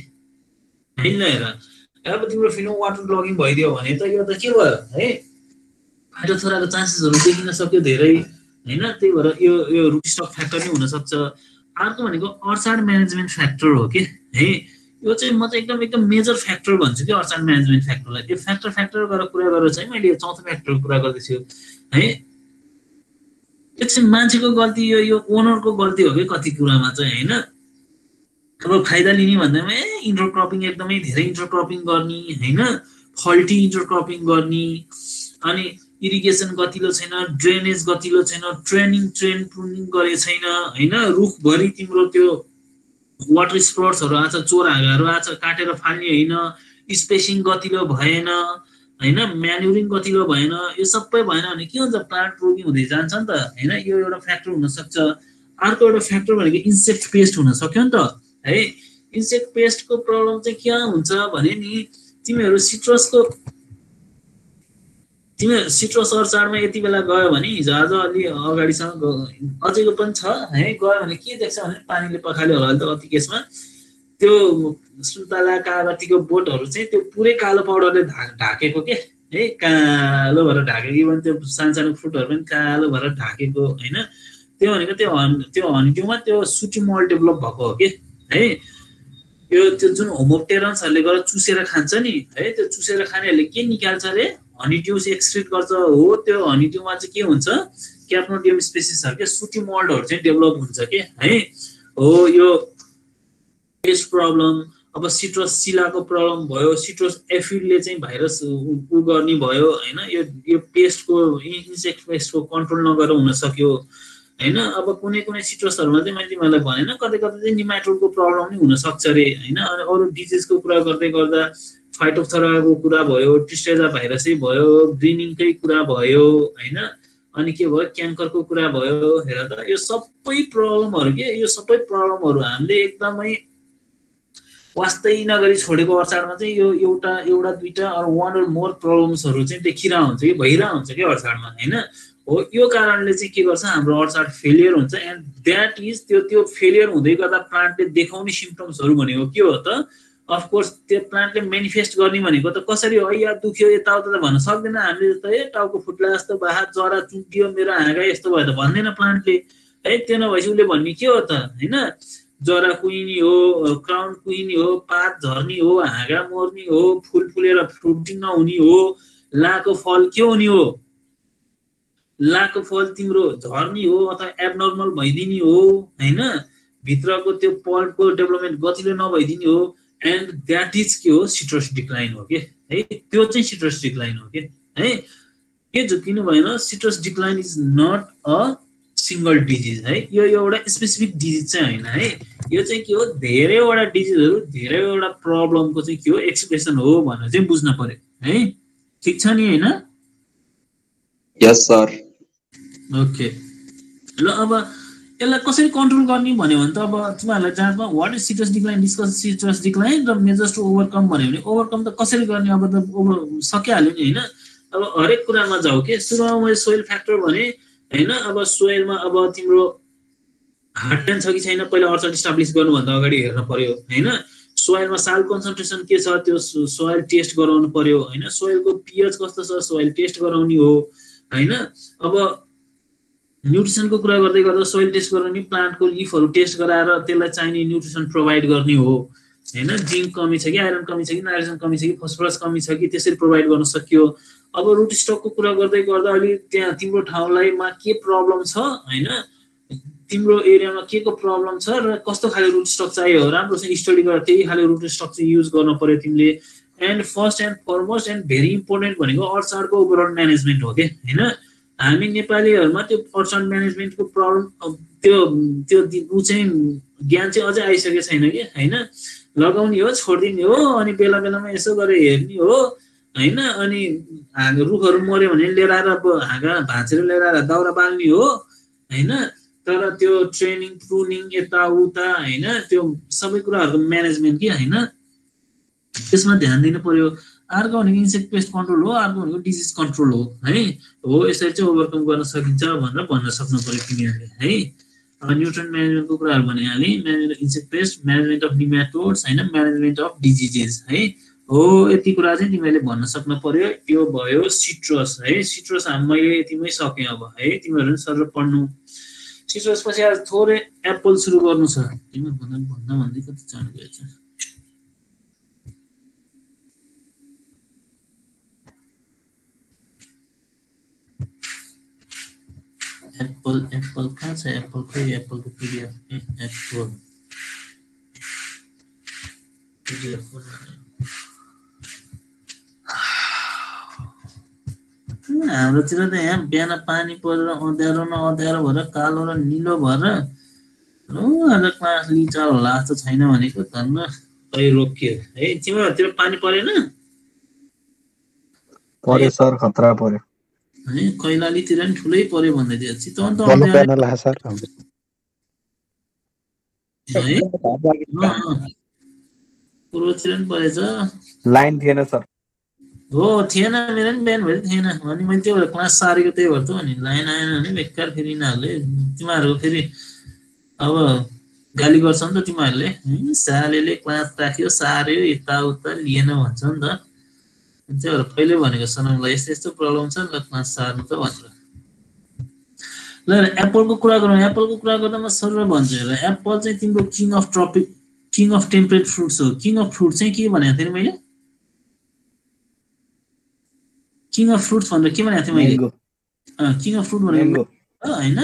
हैन। हेर अब तिम्रो फिनो वाटर लगिङ भइदियो भने त यो त के भयो है, फाइटोथोराको चान्सेसहरू देखिन सक्यो धेरै हैन। त्यही भएर यो रुट स्टक फ्याक्टर नै हुन सक्छ। अर्को भनेको अर्चाड म्यानेजमेन्ट फ्याक्टर हो के है। यो चाहिँ म चाहिँ एकदम मेजर फ्याक्टर भन्छु कि अर्चाड म्यानेजमेन्ट फ्याक्टरलाई। त्यो फ्याक्टर गरेर कुरा गरेर चाहिँ मैले चौथो फ्याक्टरको कुरा गर्दैछु है। यो चाहिँ मान्छेको गल्ती, यो ओनरको गल्ती हो कि कति कुरामा चाहिँ हैन। अब फाइदा लिने भन्दामा इन्टरक्रपिङ एकदमै धेरै इन्टरक्रपिङ गर्ने हैन, फल्टी इन्टरक्रपिङ गर्ने, अनि इरिगेसन गतिलो छैन, ड्रेनेज गतिलो छैन, ट्रेन प्रुनिङ गरेको छैन हैन, रुखभरि तिम्रो त्यो वाटर स्पोर्ट्सहरू आछ, चोराहरू आछ, काटेर फाल्ने होइन, स्पेसिङ गतिलो भएन हैन, म्यान्युरिङ गतिलो भएन, यो सबै भएन भने के हुन्छ, प्लान्ट रोगी हुँदै जान्छ नि त हैन। यो एउटा फ्याक्टर हुन सक्छ। अर्को एउटा फ्याक्टर भनेको इन्सेक्ट पेस्ट हुन सक्यो नि त है। इन्सेक्ट पेस्टको प्रब्लम चाहिँ के हुन्छ भने नि तिमीहरू सिट्रस अर्चाडमा यति बेला गयो भने हिजो आज अलि अगाडिसँग अझैको पनि छ है, गयो भने के देख्छ भने पानीले पखाल्यो होला त कति केसमा त्यो सुन्तला कागतीको बोटहरू चाहिँ त्यो पुरै कालो पाउडरले ढाकेको के है, कालो भएर ढाकेको, इभन त्यो सानो फ्रुटहरू पनि कालो भएर ढाकेको हैन। त्यो भनेको त्यो हनीड्यूमा त्यो सुटी मल डेभलप भएको हो के है। त्यो जुन होमोप्टेरन्सहरूले गरेर चुसेर खान्छ नि है, त्यो चुसेर खानेहरूले के निकाल्छ अरे, हनीड्यू एक्सक्रिट गर्छ हो। त्यो हनीड्यूमा चाहिँ के हुन्छ, क्याप्नोडियम स्पेसिसहरु के सुटी मल्डहरु चाहिँ डेभलप हुन्छ के है। हो यो पेस्ट प्रब्लम, अब सिट्रस सिलाको प्रब्लम भयो, सिट्रस एफिडले चाहिँ भाइरस गर्ने भयो हैन। यो पेस्टको इन्सेक्ट पेस्टको कन्ट्रोल नगरेर हुन सक्यो हैन। अब कुनै सिट्रसहरुमा चाहिँ मैले तिमीलाई भनेन, कतै चाहिँ निमाटोडको प्रब्लम नि हुन सक्छ रे हैन। अनि अरु डिजिजको कुरा गर्दै गर्दा फाइटोथोराको कुरा भयो, ट्रिस्टेजा भाइरसै भयो, ग्रिनिङकै कुरा भयो हैन। अनि के भयो, क्यान्सरको कुरा भयो। हेर त यो सबै प्रब्लमहरु के, यो सबै प्रब्लमहरु हामीले एकदमै वास्तै नगरी छोडेको अर्चाडमा चाहिँ यो एउटा दुईटा अर वान अर मोर प्रब्लम्सहरु चाहिँ देखिरा हुन्छ कि भइरा हुन्छ कि अर्चाडमा हैन। हो यो कारणले चाहिँ के गर्छ, हाम्रो अर्चाड फेलियर हुन्छ। एन्ड दैट इज त्यो फेलियर हुँदै गर्दा प्लान्टले देखाउने सिम्पटम्सहरु भनेको के हो त, अफ कोर्स त्यो प्लान्टले मेनिफेस्ट गर्ने भनेको त कसरी हो, या दुख्यो यताउता त भन्न सक्दैन हामीले त, टाउको फुट्ला जस्तो बाहा जरा चुन्टियो मेरो हाँगा यस्तो भयो त भन्दैन प्लान्टले है। त्यो नभएपछि उसले भन्ने के हो त हैन, जरा कुहिने हो, क्राउन कुहिने हो, पात झर्ने हो, हाँगा मर्ने हो, फुल फुलेर फ्रुटिङ नहुने हो, लाको फल के हुने हो, लाको फल तिम्रो झर्ने हो अथवा एबनर्मल भइदिने हो हैन, भित्रको त्यो पल्टको डेभलपमेन्ट गतिलो नभइदिने हो, एन्ड द्याट इज के हो सिट्रस डिक्लाइन हो के है, त्यो चाहिँ सिट्रस डिक्लाइन हो के है। के झुक्किनु भएन, citrus decline is not a single disease है, यो एउटा स्पेसिफिक डिजिज चाहिँ होइन है, यो चाहिँ के हो धेरैवटा डिजिजहरू धेरैवटा प्रब्लमको चाहिँ के हो एक्सप्रेसन हो भनेर चाहिँ बुझ्न पर्यो है। ठिक छ नि हैन? यस सर। ओके ल अब यसलाई कसरी कन्ट्रोल गर्ने भन्यो भने त अब तिमीहरूलाई जाँचमा what is citrus decline, discuss citrus decline र मेजर्स टु ओभरकम भन्यो भने ओभरकम त कसरी गर्ने, अब त सकिहाल्यो नि हैन। अब हरेक कुरामा जाऊ के, सुरुमा मैले सोइल फ्याक्टर भने हैन, अब सोइलमा अब तिम्रो हार्डन छ कि छैन पहिला अर्चड इस्टाब्लिस गर्नुभन्दा अगाडि हेर्न पर्यो हैन। सोइलमा साल कन्सन्ट्रेसन के छ त्यो सोइल टेस्ट गराउनु पर्यो हैन, सोइलको पीएच कस्तो छ सोइल टेस्ट गराउने हो हैन। अब न्युट्रिसनको कुरा गर्दै गर्दा सोइल टेस्ट गराउने, प्लान्टको लिफहरू टेस्ट गराएर त्यसलाई चाहिने न्युट्रिसन प्रोभाइड गर्ने हो हैन, जिङ्क कमी छ कि आइरन कमी छ कि नाइट्रोजन कमी छ कि फस्फरस कमी छ कि त्यसरी प्रोभाइड गर्न सकियो। अब रुट स्टकको कुरा गर्दै गर्दा अहिले त्यहाँ तिम्रो ठाउँलाई मा के प्रब्लम छ हैन, तिम्रो एरियामा के को प्रब्लम छ र कस्तो खाले रुट स्टक चाहियो राम्रोसँग स्टडी गरेर त्यही खाले रुट स्टक चाहिँ युज गर्न पर्यो तिमीले। And first and foremost and very important भनेको अर्चाडको ओभरअल म्यानेजमेन्ट हो के हैन। हामी नेपालीहरुमा त्यो अर्चड म्यानेजमेन्टको प्रब्लम त्यो त्यो उ चाहिँ ज्ञान चाहिँ अझै आइसकेको छैन के हैन। लगाउने हो छोड्दिने हो अनि बेला बेलामा यसो गरेर हेर्ने हो हैन, अनि रुखहरू मर्यो भने लिएर आएर अब हाँगा भाँचेर लिएर आएर दाउरा बाल्ने हो हैन। तर त्यो ट्रेनिङ प्रुनिङ यताउता हैन, त्यो सबै कुराहरुको म्यानेजमेन्ट के हैन, त्यसमा ध्यान दिनु पर्यो। अर्को भनेको इन्सेक्ट पेस्ट कन्ट्रोल हो, अर्को भनेको डिजिज कन्ट्रोल हो है। हो यसरी चाहिँ ओभरकम गर्न सकिन्छ भनेर भन्न सक्नु पर्यो तिमीहरूले है। अब न्युट्रिएन्ट म्यानेजमेन्टको कुराहरु भनिहाले, management of insect pest, management of nematodes हैन, म्यानेजमेन्ट अफ डिजिजेस है। हो यति कुरा चाहिँ तिमीहरूले भन्न सक्नु पर्यो। यो भयो सिट्रस है। सिट्रस मैले यतिमै सके अब है, तिमीहरू पनि सर पढ्नु। सिट्रस पछि आज थोरै एप्पल सुरु गर्नु छ। तिमीहरू भन्दा भन्दै कति चाँडो गएछ। एप्पल कहाँ छ? एप्पल खोइ, एप्पलको पिडिएफ एप्पल पिडिएफ हाम्रोतिर त यहाँ बिहान पानी परेर अँध्यारो न अँध्यारो भएर कालो र निलो भएर आज क्लास लिन्छ होला जस्तो छैन भनेको धन्न कहीँ रोकियो है। तिमीहरूतिर पानी परेन? पर्यो सर, खतरा पर्यो है। कैलालीतिर पनि ठुलै पर्यो भन्दै थियो। चितवन त पूर्वतिर पनि परेछ। लाइन थिएन सर। हो थिएन, मेरो पनि बिहान भरि थिएन। अनि मैले त्यो क्लास सारेको त्यही भएर त अनि लाइन आएन भने बेकार फेरि यिनीहरूले तिमीहरूको फेरि अब गाली गर्छ नि त तिमीहरूले, सालेले क्लास राख्यो सार्यो यताउता लिएन भन्छ नि त। त्यही भएर पहिले भनेको सनमलाई यस्तो यस्तो प्रब्लम छ नि त क्लास सार्नु त भनेर। ल एप्पलको कुरा गरौँ। एप्पलको कुरा गर्दा म सर्व भन्छु हेर, एप्पल चाहिँ तिम्रो king of trophic, king of temperate fruits हो। किङ अफ फ्रुट चाहिँ के भनेको थिएँ मैले? किङ अफ फ्रुट्स भनेर के भनेको थिएँ मैले? किङ अफ फ्रुट भनेको होइन,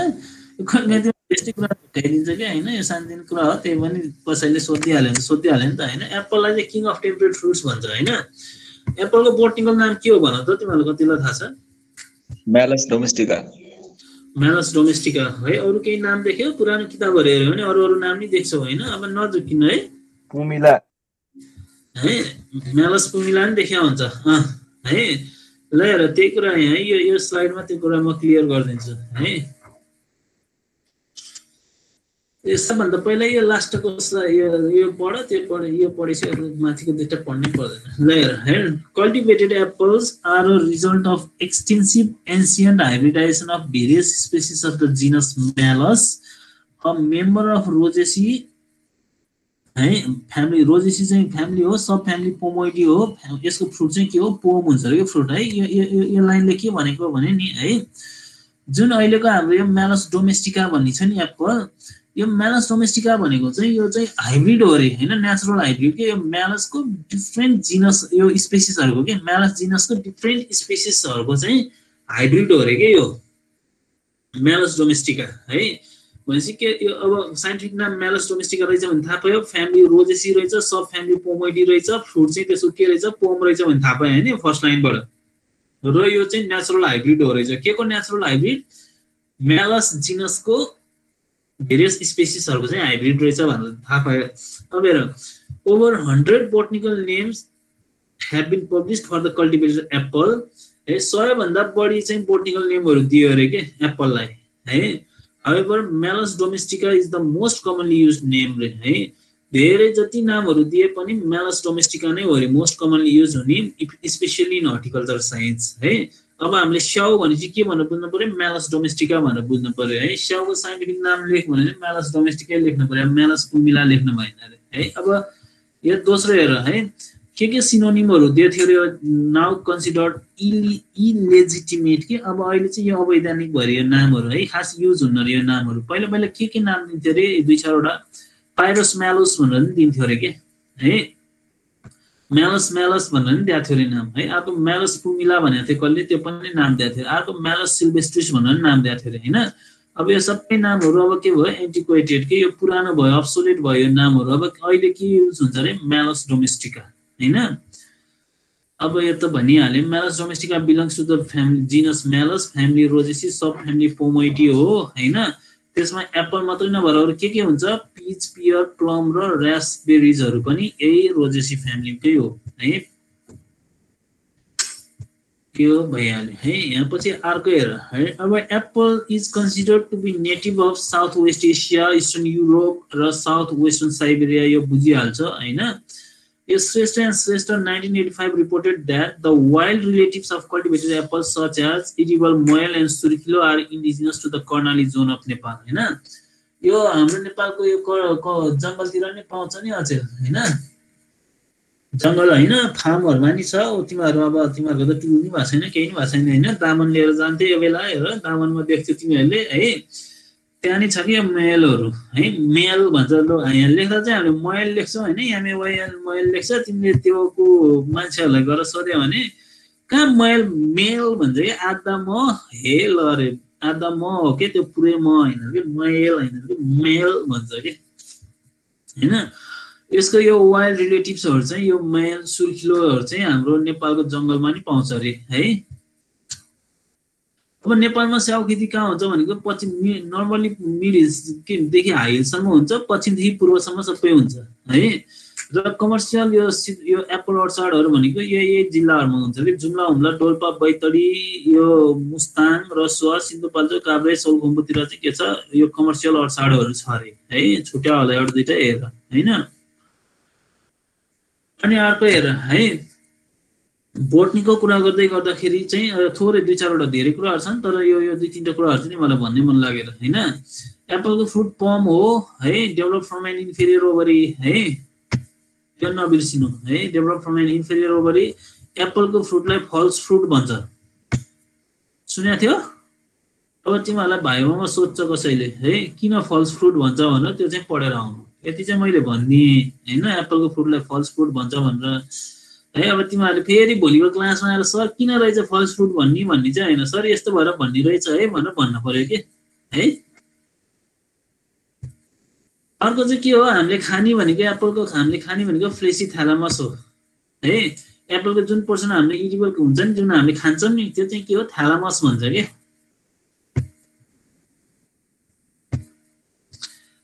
यस्तै कुरा भेटाइदिन्छ क्या होइन। यो सानोतिनो कुरा हो, त्यही पनि कसैले सोधिहाल्यो नि त होइन। एप्पललाई चाहिँ किङ अफ टेम्परेट फ्रुट्स भन्छ होइन। एप्पलको बोटनिकल नाम के हो भन त, तिमीहरूलाई कतिलाई थाहा छ? म्यालस डोमेस्टिका। म्यालस डोमेस्टिका है। अरू केही नाम देख्यौ? पुरानो किताबहरू हेऱ्यो भने अरू नाम नि देख्छौ होइन। अब नझुकिनु है। पुमिला है, म्यालस पुमिला नि देख्या हुन्छ है। ल हेर त्यही कुरा है, यो स्लाइडमा त्यो कुरा म क्लियर गरिदिन्छु है। सबभन्दा पहिला यो लास्टको यो पढ, त्यो पढ, यो पढेपछि माथिको दुईटा पढ्नै पर्दैन। ल हेर, cultivated apples are a result of extensive ancient hybridisation of various species of the genus malus, a member of rosaceae है फ्यामिली। रोजेसी चाहिँ फ्यामिली हो, सब फ्यामिली पोमोइडी हो। यसको फ्रुट चाहिँ के हो? पोम हुन्छ अरे यो फ्रुट है। यो लाइनले के भनेको भने नि है, जुन अहिलेको हाम्रो यो म्यालस डोमेस्टिका भन्ने छ नि एप्पल, यो म्यालस डोमेस्टिका भनेको चाहिँ यो चाहिँ हाइब्रिड हो अरे हैन, नेचुरल हाइब्रिड के। यो म्यालसको डिफ्रेन्ट जिनस, यो स्पेसिसहरुको के म्यालस जिनसको डिफ्रेन्ट स्पेसिसहरुको चाहिँ हाइब्रिड हो अरे के यो म्यालस डोमेस्टिका है। भनेपछि के यो अब साइन्टिफिक नाम म्यालस डोमेस्टिका रहेछ भने थाहा पायो, फ्यामिली रोजेसी रहेछ, सब फ्यामिली पोमोइडी रहेछ, फ्रुट चाहिँ त्यसको के रहेछ पोम रहेछ भने थाहा पायो हैन फर्स्ट लाइनबाट। र यो चाहिँ नेचुरल हाइब्रिड हो रहेछ। के को नेचुरल हाइब्रिड? म्यालस जिनसको भेरियस स्पेसिसहरुको चाहिँ हाइब्रिड रहेछ भनेर थाहा पायो। अब हेर, over 100 botanical names have been published for the cultivated apple। है 100 भन्दा बढी चाहिँ बोटनिकल नेमहरु दियो अरे के एप्पललाई है। However, Malus domestica is the most commonly used name रे है। धेरै जति नामहरु दिए पनि Malus domestica नै हो रे मोस्ट कमनली युज हुने, स्पेशली इन हर्टिकल्चर साइन्स है। अब हामीले स्याउ भनेपछि के भनेर बुझ्नु पर्यो? Malus domestica भनेर बुझ्नु पर्यो है। स्याउको साइन्टिफिक नाम लेख भने Malus domestica लेख्नु पर्यो, Malus pumila लेख्नु भएन रे है। अब यो दोस्रो हेर है, के सिनोनिमहरु दियो थियो नाउ कन्सिडर्ड इलेजिटिमेट के। अब अहिले चाहिँ यो अवैधानिक भरियो नामहरु है, खास युज हुन रे यो नामहरु। पहिला पहिला के नाम दिन्थ्यो रे? दुई चारवटा पाइरस म्यालस भनेर नि दिन्थ्यो रे के है। म्यालस म्यालस भनेर नि दिएको थियो रे नाम है। अर्को म्यालस पुमिला भनेको थियो कसले, त्यो पनि नाम दिएको थियो। अर्को म्यालस सिल्भेस्ट्रिस भनेर नाम दिएको थियो रे हैन। अब यो सबै नामहरु अब के भयो? एन्टिक्वेटेड के, यो पुरानो भयो, अब्सोलेट भयो नामहरु। अब अहिले के युज हुन्छ रे? म्यालस डोमेस्टिका हैन। अब यो त भनिहाले malus domestica belongs to the family genus malus, family rosaceae, sub family pomoideae हो हैन। त्यसमा एप्पल मात्रै नभएर अरु के हुन्छ? पीच, पियर, प्लम र रास्पबेरीजहरु पनि यही रोजेसी फ्यामिलीकै हो है। के हो भइहाल्यो है। यहाँ पछि अर्को हेर है। अब apple is considered to be native of south west Asia, eastern Europe र साउथ वेस्टर्न साइबेरिया। यो बुझिहाल्छ हैन। यो Shrestha and Shrestha 1985 reported that the wild relatives of cultivated apples such as edible moel and surikilo are indigenous to the Karnali zone of Nepal हैन। यो हाम्रो नेपालको यो जंगलतिर नै पाउँछ नि अझै हैन। जंगल हैन, फार्महरुमा नि छ। तिमीहरु अब तिमीहरुको त टुल नि भएको छैन, केही नि भएको छैन हैन। दामन लिएर जान्थे यो बेला हेर, दामनमा देख्थ्यो तिमीहरुले है। त्यहाँ नि छ कि मेलहरु है। मेल भन्छ लो, यहाँ लेख्दा चाहिँ हामीले मोयल लेख्छौं हैन। यहाँ मोयल लेख्छ। तिमीले त्योको मान्छेहरुलाई गएर सोध्यो भने कहाँ मोयल मेल भन्छ कि आधा म हेल अरे, आधा म हो के, त्यो पुरै म हैन के, मोयल हैन के, मेल भन्छ के हैन। यसको यो वाइल्ड रिलेटिभ्सहरु चाहिँ यो मेल सुर्खिलोहरु चाहिँ हाम्रो नेपालको जंगलमा नि पाउँछ रे है। अब नेपालमा स्याउ खेती कहाँ हुन्छ भनेको पश्चिम, नर्मली मिड हिल्सदेखि हाई हिल्ससम्म हुन्छ, पश्चिमदेखि पूर्वसम्म सबै हुन्छ है। र कमर्सियल यो एप्पल अर्चार्डहरु भनेको यही जिल्लाहरुमा हुन्छ के। जुम्ला, हुम्ला, डोल्पा, बैतडी, यो मुस्ताङ, रसुवा, सिन्धुपाल्चोक, काभ्रे, सोलखुम्बुतिर चाहिँ के छ? यो कमर्सियल अर्चार्डहरु छ रे है। छुट्या होला एउटा दुईटा हेर हैन। अनि अर्को हेर है, बोटनीको कुरा गर्दै गर्दाखेरि चाहिँ थोरै दुई चारवटा धेरै कुराहरु छन्, तर यो दुई तीनटा कुराहरु चाहिँ मलाई भन्नै मन लागेर हैन। एप्पलको फ्रुट पम हो है, develop from an inferior ovary है। यो नबिर्सिनु है, develop from an inferior ovary. एप्पलको फ्रुटलाई फल्स फ्रुट भन्छ, सुनेको थियो? अब तिमीहरुलाई भाइमा सोध्छ कसैले है किन फल्स फ्रुट भन्छ भनेर, त्यो चाहिँ पढेर आउनु। यति चाहिँ मैले भन्दिए हैन, एप्पलको फ्रुटलाई फल्स फ्रुट भन्छ भनेर है। अब तिमीहरुले फेरि भोलिको क्लासमा आएर सर किन रहेछ फल्स फ्रुट भन्ने चाहिँ हैन, सर यस्तो भएर भन्ने रहेछ है भनेर भन्न पर्यो के है। अर्को चाहिँ के हो? हामीले खाने भनेको एप्पलको हामीले खाने भनेको फ्लेसी थ्यालामस हो है। एप्पलको जुन पोर्सन हामीले इडिबलको हुन्छ नि, जुन हामीले खान्छौं नि, त्यो चाहिँ के हो? थ्यालामस भन्छ के।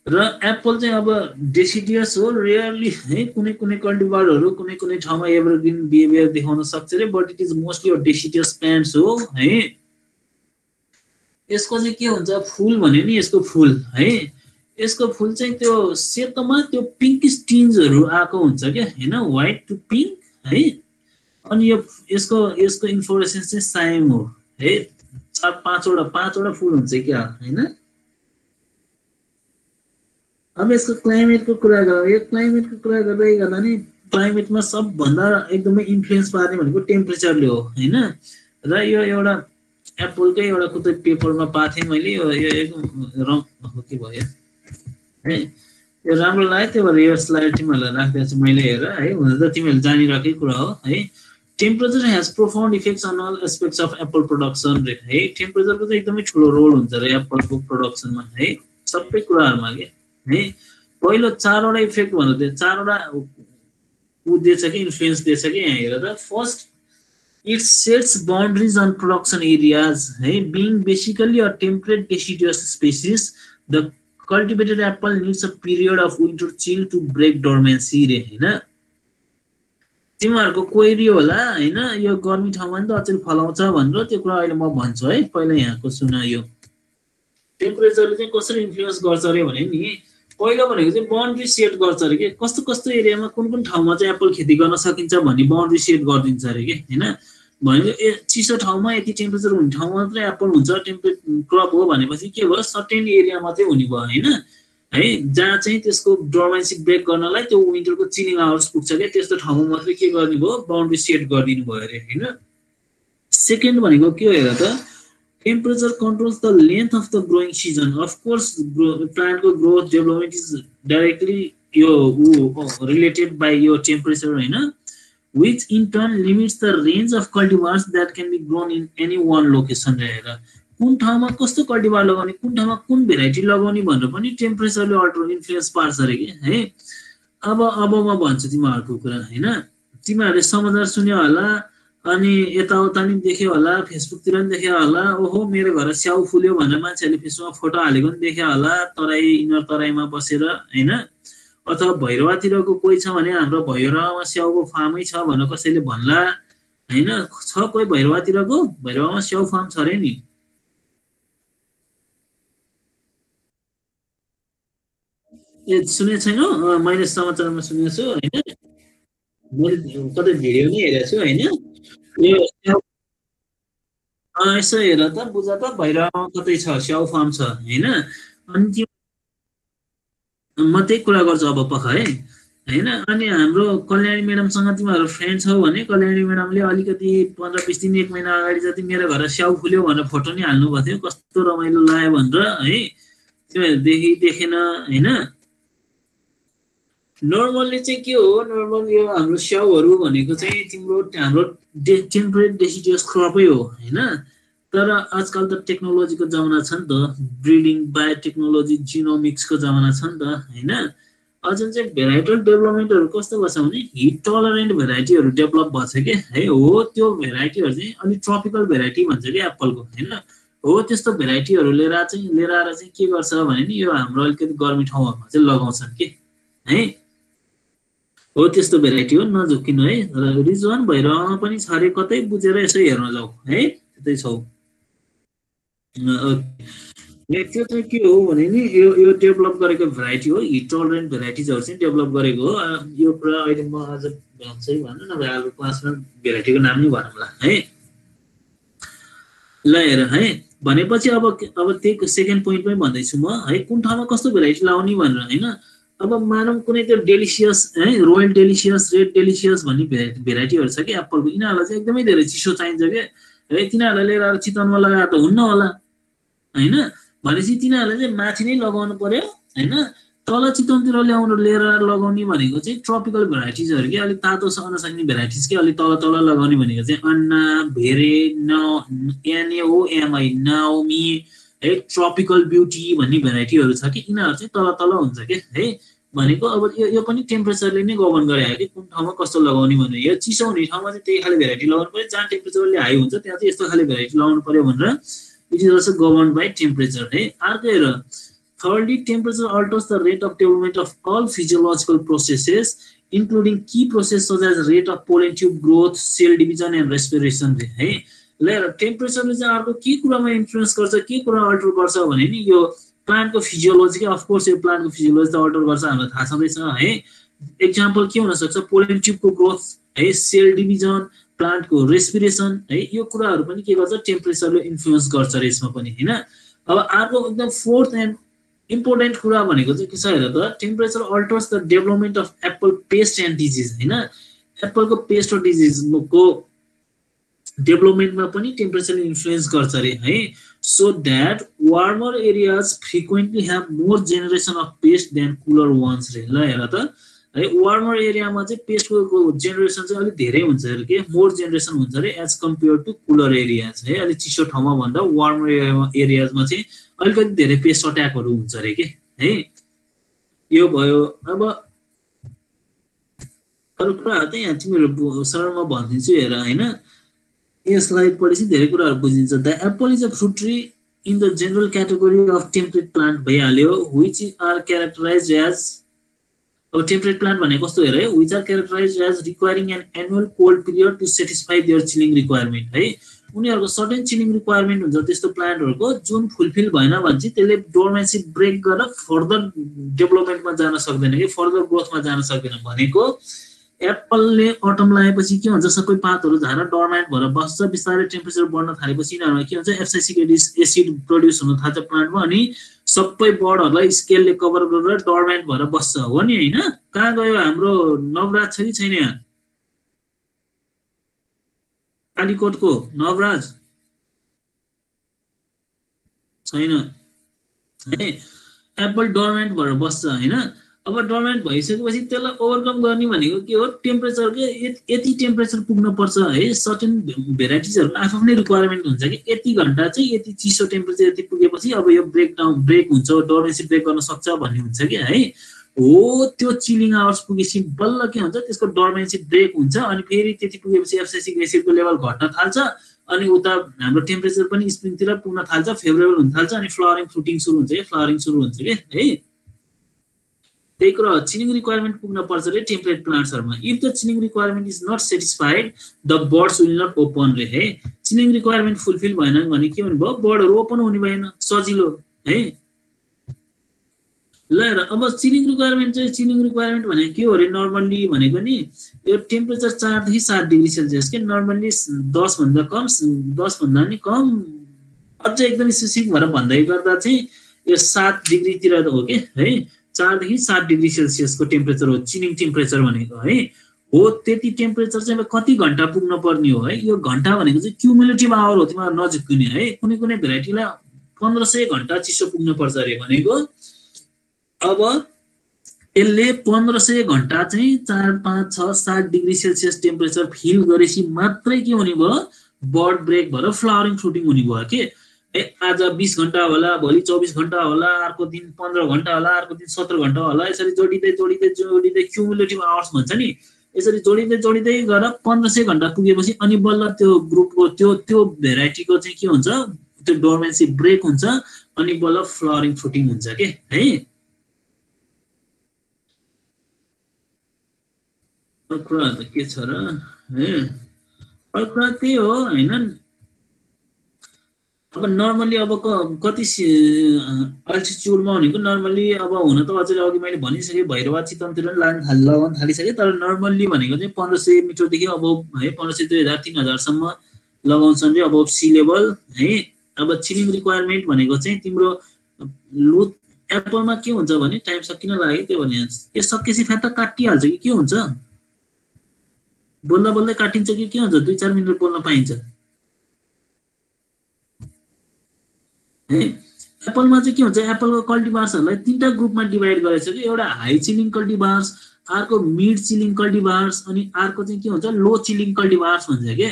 र एप्पल चाहिँ अब डेसिडियस हो, रेयरली है। कुनै कुनै कल्टिभरहरु कुनै कुनै ठाउँमा एभरग्रीन बिहेभियर देखाउन सक्छ रे, but it is mostly a deciduous plants हो है। यसको चाहिँ के हुन्छ? फूल भने नि यसको फूल है। यसको फूल चाहिँ त्यो सेतोमा त्यो पिंकिश टिन्जहरु आको हुन्छ के हैन, व्हाइट टु पिंक है। अनि यो यसको इन्फ्लोरेसेन्स चाहिँ साइम हो है। चार पाँचवटा फूल हुन्छ क्या हैन। अब यसको क्लाइमेटको कुरा गर्दा, यो क्लाइमेटको कुरा गर्दै गर्दा नि क्लाइमेटमा सबभन्दा एकदमै इन्फ्लुएन्स पार्ने भनेको टेम्परेचरले हो हैन। र यो एउटा एप्पलकै एउटा कुनै पेपरमा पाथे मैले, यो एकदम रङ के भयो है यो राम्रो लाग्यो त्यही भएर यो स्लाइड तिमीहरूलाई राखिदिएको छु मैले हेर है हुन त तिमीहरूले जानिराखेकै कुरा हो है temperature has profound effects on all aspects of apple production है टेम्परेचरको चाहिँ एकदमै ठुलो रोल हुन्छ अरे एप्पलको प्रोडक्सनमा है सबै कुराहरूमा के है पहिलो 4वटा इफेक्ट भन्नु थियो 4वटा उ दिएछ कि इन्फ्लुएन्स दिएछ कि यहाँ हेर त first it sets boundaries on production areas hey being basically a temperate deciduous species the cultivated apple needs a period of winter chill to break dormancy रे हैन तिमीहरुको क्वेरी होला हैन यो गर्मी ठाउँमा नि त अचेल फलाउँछ भनेर त्यो कुरा अहिले म भन्छु है पहिला यहाँको सुन यो टेम्परेचरले चाहिँ कसरी इन्फ्लुएन्स गर्छ रे भने नि पहिलो भनेको चाहिँ बाउन्ड्री सेट गर्छ रे के कस्तो कस्तो एरियामा कुन कुन ठाउँमा चाहिँ एप्पल खेती गर्न सकिन्छ भन्ने बाउन्ड्री सेट गरिदिन्छ रे के हैन भनेको चिसो ठाउँमा यति टेम्परेचर हुने ठाउँमा मात्रै एप्पल हुन्छ टेम्परेट क्रप हो भनेपछि के भयो सर्टेन एरिया मात्रै हुने भयो हैन है जहाँ चाहिँ त्यसको डोर्मेन्सी ब्रेक गर्नलाई त्यो विन्टरको चिलिङ आवर्स पुग्छ के त्यस्तो ठाउँमा मात्रै के गर्ने भयो बाउन्ड्री सेट गरिदिनु भयो रे हैन सेकेन्ड भनेको के हो हेर त temperature controls the length of the growing season of course प्लान्टको ग्रोथ डेभलपमेन्ट इज डाइरेक्टली यो रिलेटेड बाइ यो टेम्परेचर हैन which in turn limits the range of cultivars that can be grown in any one location रहेर कुन ठाउँमा कस्तो cultivar लगाउने कुन ठाउँमा कुन भेराइटी लगाउने भनेर पनि टेम्परेचरले अल्टर इन्फ्लुएन्स पार्छ रे के है अब म भन्छु तिमीहरुको कुरा हैन तिमीहरुले समाचार सुन्यो होला अनि यताउता नि देख्यो होला फेसबुकतिर नि देख्यो होला ओहो मेरो घर स्याउ फुल्यो भनेर मान्छेहरुले फेसबुकमा फोटो हालेको नि देख्यो होला तराई इनर तराईमा बसेर हैन अथवा भैरवातिरको कोही छ भने हाम्रो भैरवामा स्याउको फार्मै छ भनेर कसैले भन्ला हैन छ कोही भैरवामा स्याउ फार्म छ रे नि ए सुने छैन मैले समाचारमा सुनेको छु हैन मैले कतै भिडियो नि हेरेको छु हैन यो यसो हेर त बुझ त भैरवामा कतै छ स्याउ फार्म छ हैन अनि म त्यही कुरा गर्छु अब पख है हैन अनि हाम्रो कल्याणी म्याडमसँग तिमीहरु फ्रेन्ड छौ भने कल्याणी म्याडमले अलिकति 15-20 दिन 1 महिना अगाडि जति मेरो घर स्याउ फुल्यो भनेर फोटो नि हाल्नु भयो कस्तो रमाइलो लाग्यो भनेर है तिमीहरु देखेन हैन नर्मली चाहिँ के हो नर्मल यो हाम्रो स्याउहरु भनेको चाहिँ हाम्रो टेम्परेट डेसिडुअस क्रपै हो हैन तर आजकल त टेक्नोलोजीको जमाना छ नि त ब्रिडिङ बायोटेक्नोलोजी जिनोमिक्सको जमाना छ नि त हैन अझै चाहिँ भेराइटल डेभलपमेन्टहरु कस्तो गर्छ भने हिट टलरेन्ट भेराइटीहरु डेभलप भछ के है हो त्यो भेराइटीहरु चाहिँ अलि ट्रपिकल भेराइटी भन्छ के एप्पलको हैन हो त्यस्तो भेराइटीहरु लिएर आएर चाहिँ के गर्छ भने नि यो हाम्रो अलिकति गर्मी ठाउँहरुमा चाहिँ लगाउँछन् के है हो त्यस्तो भेराइटी हो नझुकिनु है रिजवान भैरवमा पनि छ रे कतै बुझेर यसो हेर्न जाऊ है त्यतै छौ त्यो चाहिँ के हो भने नि यो डेभलप गरेको भेराइटी हो हिट टलरेन्ट भेराइटिजहरु चाहिँ डेभलप गरेको हो यो कुरा अहिले म आज भन्छै भन्नु नभए अब क्लासमा भेराइटीको नाम नि भनौँला है ल हेर है भनेपछि अब त्यही सेकेन्ड पोइन्ट पनि भन्दै छु म है कुन ठाउँमा कस्तो भेराइटी लाउने भनेर हैन अब मानव कुनै त्यो डेलिसियस है रोयल डेलिसियस रेड डेलिसियस भन्ने भेराइटीहरु छ कि एप्पलको यिनीहरुलाई चाहिँ एकदमै धेरै चिसो चाहिन्छ के है तिनीहरुलाई लिएर चितवनमा लगाएर त हुन्न होला हैन भनेपछि तिनीहरुले चाहिँ माथि नै लगाउनु पर्यो हैन तल चितवनतिर लिएर लगाउने भनेको चाहिँ ट्रपिकल भेराइटिजहरु के अलि तातो सहन सक्ने भेराइटिज के अलि तल लगाउने भनेको चाहिँ अन्ना भेरे NAOMI नाओमी है ट्रपिकल ब्युटी भन्ने भेराइटीहरु छ कि यिनीहरु चाहिँ तल हुन्छ के है भनेको अब यो पनि टेम्परेचरले नै गभर्न गरे हो कि कुन ठाउँमा कस्तो लगाउने भने यो चिसो हुने ठाउँमा चाहिँ त्यही खाले भेराइटी लगाउनु पर्यो जहाँ टेम्परेचरले हाई हुन्छ त्यहाँ चाहिँ यस्तो खाले भेराइटी लगाउनु पर्यो भनेर it is also govern by temperature है अर्को हेर thirdly temperature alters the rate of development of all physiological processes including key processes such as rate of pollen tube growth cell division and respiration है ल टेम्परेचरले चाहिँ अर्को के कुरामा influence गर्छ के कुरा अल्टर गर्छ भने नि यो प्लान्टको फिजियोलोजी के अफ कोर्स यो प्लान्टको फिजियोलोजी त अल्टर गर्छ हामीलाई थाहा छँदैछ है एक्जाम्पल के हुन सक्छ पोलन ट्युबको ग्रोथ है सेल डिभिजन प्लान्टको रेस्पिरेसन है यो कुराहरु पनि के गर्छ टेम्परेचरले इन्फ्लुएन्स गर्छ रे यसमा पनि हैन अब अर्को एकदम फोर्थ एन्ड इम्पोर्टेन्ट कुरा भनेको चाहिँ के छ हेर त temperature altars the development of Apple paste and disease हैन एप्पलको पेस्ट र डिजिजको डेभलपमेन्टमा पनि टेम्परेचरले इन्फ्लुएन्स गर्छ रे है। So that warmer areas frequently have more generation of pest than cooler ones रे। ल हेर त है, वार्मर एरियामा चाहिँ पेस्टको जेनेरेसन चाहिँ अलिक धेरै हुन्छ अरे के, मोर जेनेरेसन हुन्छ अरे as compare to cooler areas है। अलिक चिसो ठाउँमा भन्दा वार्मर एरियाजमा चाहिँ अलिकति धेरै पेस्ट अट्याकहरू हुन्छ अरे के है। यो भयो। अब अरू कुराहरू चाहिँ यहाँ तिमीहरू सरलमा भनिदिन्छु हेर होइन। यो स्लाइड पढेपछि धेरै कुराहरू बुझिन्छ। The apple is a fruit tree in the general category of temperate plant भइहाल्यो, विच आर क्यारेक्टराइज एज। अब टेम्परेट प्लान्ट भनेको कस्तो हेर है, which are characterize as requiring an annual cold period to satisfy their chilling requirement है। उनीहरूको certain chilling requirement हुन्छ त्यस्तो प्लान्टहरूको, जुन फुलफिल भएन भने चाहिँ त्यसले डोर्मेन्सी ब्रेक गरेर फर्दर डेभलपमेन्टमा जान सक्दैन कि, फर्दर ग्रोथमा जान सक्दैन। भनेको एप्पलले अटम लगाएपछि के हुन्छ, सबै पातहरू झारेर डोर्मेन्ट भएर बस्छ। बिस्तारै टेम्परेचर बढ्न थालेपछि यिनीहरूमा के हुन्छ, एब्साइसिक एसिड प्रोड्युस हुन थाल्छ प्लान्टमा, अनि सबै बर्डहरूलाई स्केलले कभर गरेर डोर्मेन्ट भएर बस्छ हो नि होइन। कहाँ गयो हाम्रो नवराज, छ कि छैन यहाँ कालीकोटको नवराज? छैन है। एप्पल डोर्मेन्ट भएर बस्छ होइन। अब डोर्मेन्ट भइसकेपछि त्यसलाई ओभरकम गर्ने भनेको के हो, टेम्परेचरकै यति टेम्परेचर पुग्न पर्छ है। सर्टेन भेराइटिजहरूको आफ्नै रिक्वायरमेन्ट हुन्छ कि यति घन्टा चाहिँ यति चिसो टेम्परेचर यति पुगेपछि अब यो ब्रेक हुन्छ, डोर्मेन्सी ब्रेक गर्न सक्छ भन्ने हुन्छ कि है। हो त्यो चिलिङ आवर्स पुगेपछि बल्ल के हुन्छ, त्यसको डोर्मेन्सी ब्रेक हुन्छ, अनि फेरि त्यति पुगेपछि एब्साइसिक एसिडको लेभल घट्न थाल्छ, अनि उता हाम्रो टेम्परेचर पनि स्प्रिङतिर पुग्न थाल्छ, फेभरेबल हुन थाल्छ, अनि फ्लावरिङ फ्रुटिङ सुरु हुन्छ कि, फ्लावरिङ सुरु हुन्छ कि है। त्यही कुरा चिलिङ रिक्वायरमेन्ट पुग्न पर्छ रे टेम्परेट प्लान्ट्सहरुमा। If the chilling requirement is not satisfied the buds will not open रे है। चिलिङ रिक्वायरमेन्ट फुलफिल भएन भने के भन्नु भयो, बर्डहरु ओपन हुने भएन, सजिलो है। ल हेर, अब चिलिङ रिक्वायरमेन्ट भनेको के हो रे, नर्मल्ली भनेको नि यो टेम्परेचर 4 देखि 7 डिग्री सेल्सियस के, नर्मल्ली 10 भन्दा कम, 10 भन्दा नि कम, अझ एकदम स्पेसिफिक भएर भन्दै गर्दा चाहिँ यो 7 डिग्री तिर हो के है। 4 देखि 7 डिग्री सेल्सियसको टेम्परेचर हो चिलिङ टेम्परेचर भनेको है। हो त्यति टेम्परेचर चाहिँ अब कति घण्टा पुग्न पर्ने हो है। यो घण्टा भनेको चाहिँ क्युमुलेटिभ आवर हो, तिमीलाई नजिक्ने है। कुनै कुनै भेराइटीलाई 1500 घण्टा चिसो पुग्न पर्छ अरे भनेको। अब यसले 1500 घण्टा चाहिँ 4, 5, 6, 7 डिग्री सेल्सियस टेम्परेचर फिल गरेपछि मात्रै के हुने भयो, बर्ड ब्रेक भएर फ्लावरिङ फ्रुटिङ हुने भयो के। आज 20 घण्टा होला, भोलि 24 घण्टा होला, अर्को दिन 15 घण्टा होला, अर्को दिन 17 घण्टा होला, यसरी जोडिँदै क्युमुलेटिभ आवर्स भन्छ नि, यसरी जोडिँदै गएर 1500 घण्टा पुगेपछि अनि बल्ल त्यो ग्रुपको त्यो भेराइटीको चाहिँ के हुन्छ, त्यो डोर्मेन्सी ब्रेक हुन्छ, अनि बल्ल फ्लावरिङ फ्रुटिङ हुन्छ के है। कुरा त के छ र है, कुरा त्यही हो हैन। अब नर्मली अब कति अल्टिट्युडमा भनेको नर्मली अब हुन त अझै अघि मैले भनिसकेँ, भैरवा चितवनतिर लगाउन थालिसकेँ, तर नर्मल्ली भनेको चाहिँ 1500 मिटरदेखि अब है 1500, 2000, 3000 सम्म लगाउँछन् रे अब सी लेभल है। अब चिलिङ रिक्वायरमेन्ट भनेको चाहिँ तिम्रो लुट एप्पलमा के हुन्छ भने, टाइम सकिन लाग्यो त्यो भने यो सकेपछि फ्याट्ट काटिहाल्छ कि के हुन्छ, बोल्दा बोल्दै काटिन्छ कि के हुन्छ, 2-4 मिनेट बोल्न पाइन्छ है। एप्पलमा चाहिँ के हुन्छ, एप्पलको कल्टिभार्सहरूलाई 3टा ग्रुपमा डिभाइड गरेछ कि, एउटा हाई चिलिङ कल्टिभार्स, अर्को मिड चिलिङ कल्टिभार्स, अनि अर्को चाहिँ के हुन्छ, लो चिलिङ कल्टिभार्स भन्छ के।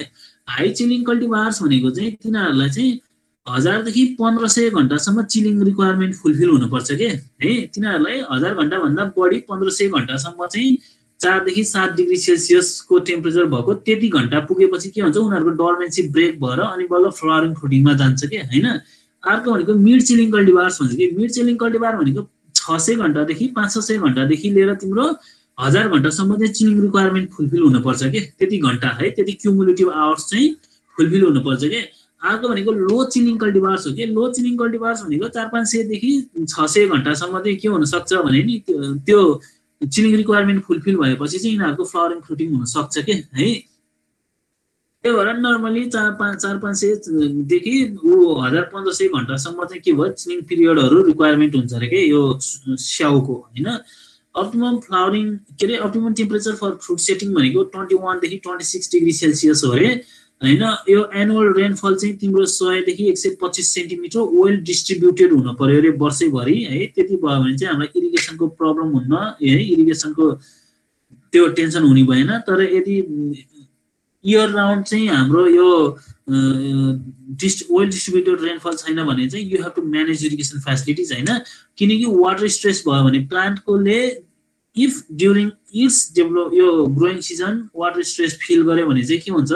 हाई चिलिङ कल्टिभार्स भनेको चाहिँ तिनीहरूलाई चाहिँ 1000 देखि 1500 घण्टासम्म चिलिङ रिक्वायरमेन्ट फुलफिल हुनुपर्छ के है। तिनीहरूलाई 1000 घण्टा भन्दा बढी 1500 घण्टासम्म चाहिँ 4 देखि 7 डिग्री सेल्सियसको टेम्परेचर भएको त्यति घण्टा पुगेपछि के हुन्छ, उनीहरूको डोर्मेन्सी ब्रेक भएर अनि बल्ल फ्लावरिङ फ्रुटिङमा जान्छ के हैन। अर्को भनेको मिड चिलिङ कल्टिभार्स भन्छ कि। मिड चिलिङ कल्टिभार भनेको 600 घण्टादेखि 500 घण्टादेखि लिएर तिम्रो 1000 घण्टासम्म चाहिँ चिलिङ रिक्वायरमेन्ट फुलफिल हुनुपर्छ के, त्यति घण्टा है, त्यति क्युमुलेटिभ आवर्स चाहिँ फुलफिल हुनुपर्छ के। अर्को भनेको लो चिलिङ कल्टिभार्स हो कि। लो चिलिङ कल्टिभार्स भनेको 400-500 देखि 600 घण्टासम्म चाहिँ के हुन सक्छ भने नि, त्यो चिलिङ रिक्वायरमेन्ट फुलफिल भएपछि चाहिँ यिनीहरूको फ्लावरिङ फ्रुटिङ हुन सक्छ के है। त्यही भएर नर्मली 400-500 देखि 1500 घण्टासम्म चाहिँ के भयो, चिलिङ पिरियडहरू रिक्वायरमेन्ट हुन्छ अरे के यो स्याउको हैन। अप्टिमम फ्लावरिङ के अरे optimum temperature for fruit setting भनेको 21 देखि 26 डिग्री सेल्सियस हो अरे। हैन यो एनुअल रेनफल चाहिँ तिम्रो 100 देखि 125 सेन्टिमिटर वेल डिस्ट्रिब्युटेड हुन पर्यो रे वर्षैभरि है। त्यति भयो भने चाहिँ हामीलाई इरिगेसनको प्रब्लम हुन्न है, इरिगेसनको त्यो टेन्सन हुने भएन। तर यदि इयर राउन्ड चाहिँ हाम्रो यो वेल डिस्ट्रिब्युटेड रेनफल छैन भने चाहिँ you have to manage irrigation facilities हैन। किनकि वाटर स्ट्रेस भयो भने प्लान्टकोले इफ ड्युरिङ इट्स डेभलप यो growing season water stress feel गर्यो भने चाहिँ के हुन्छ,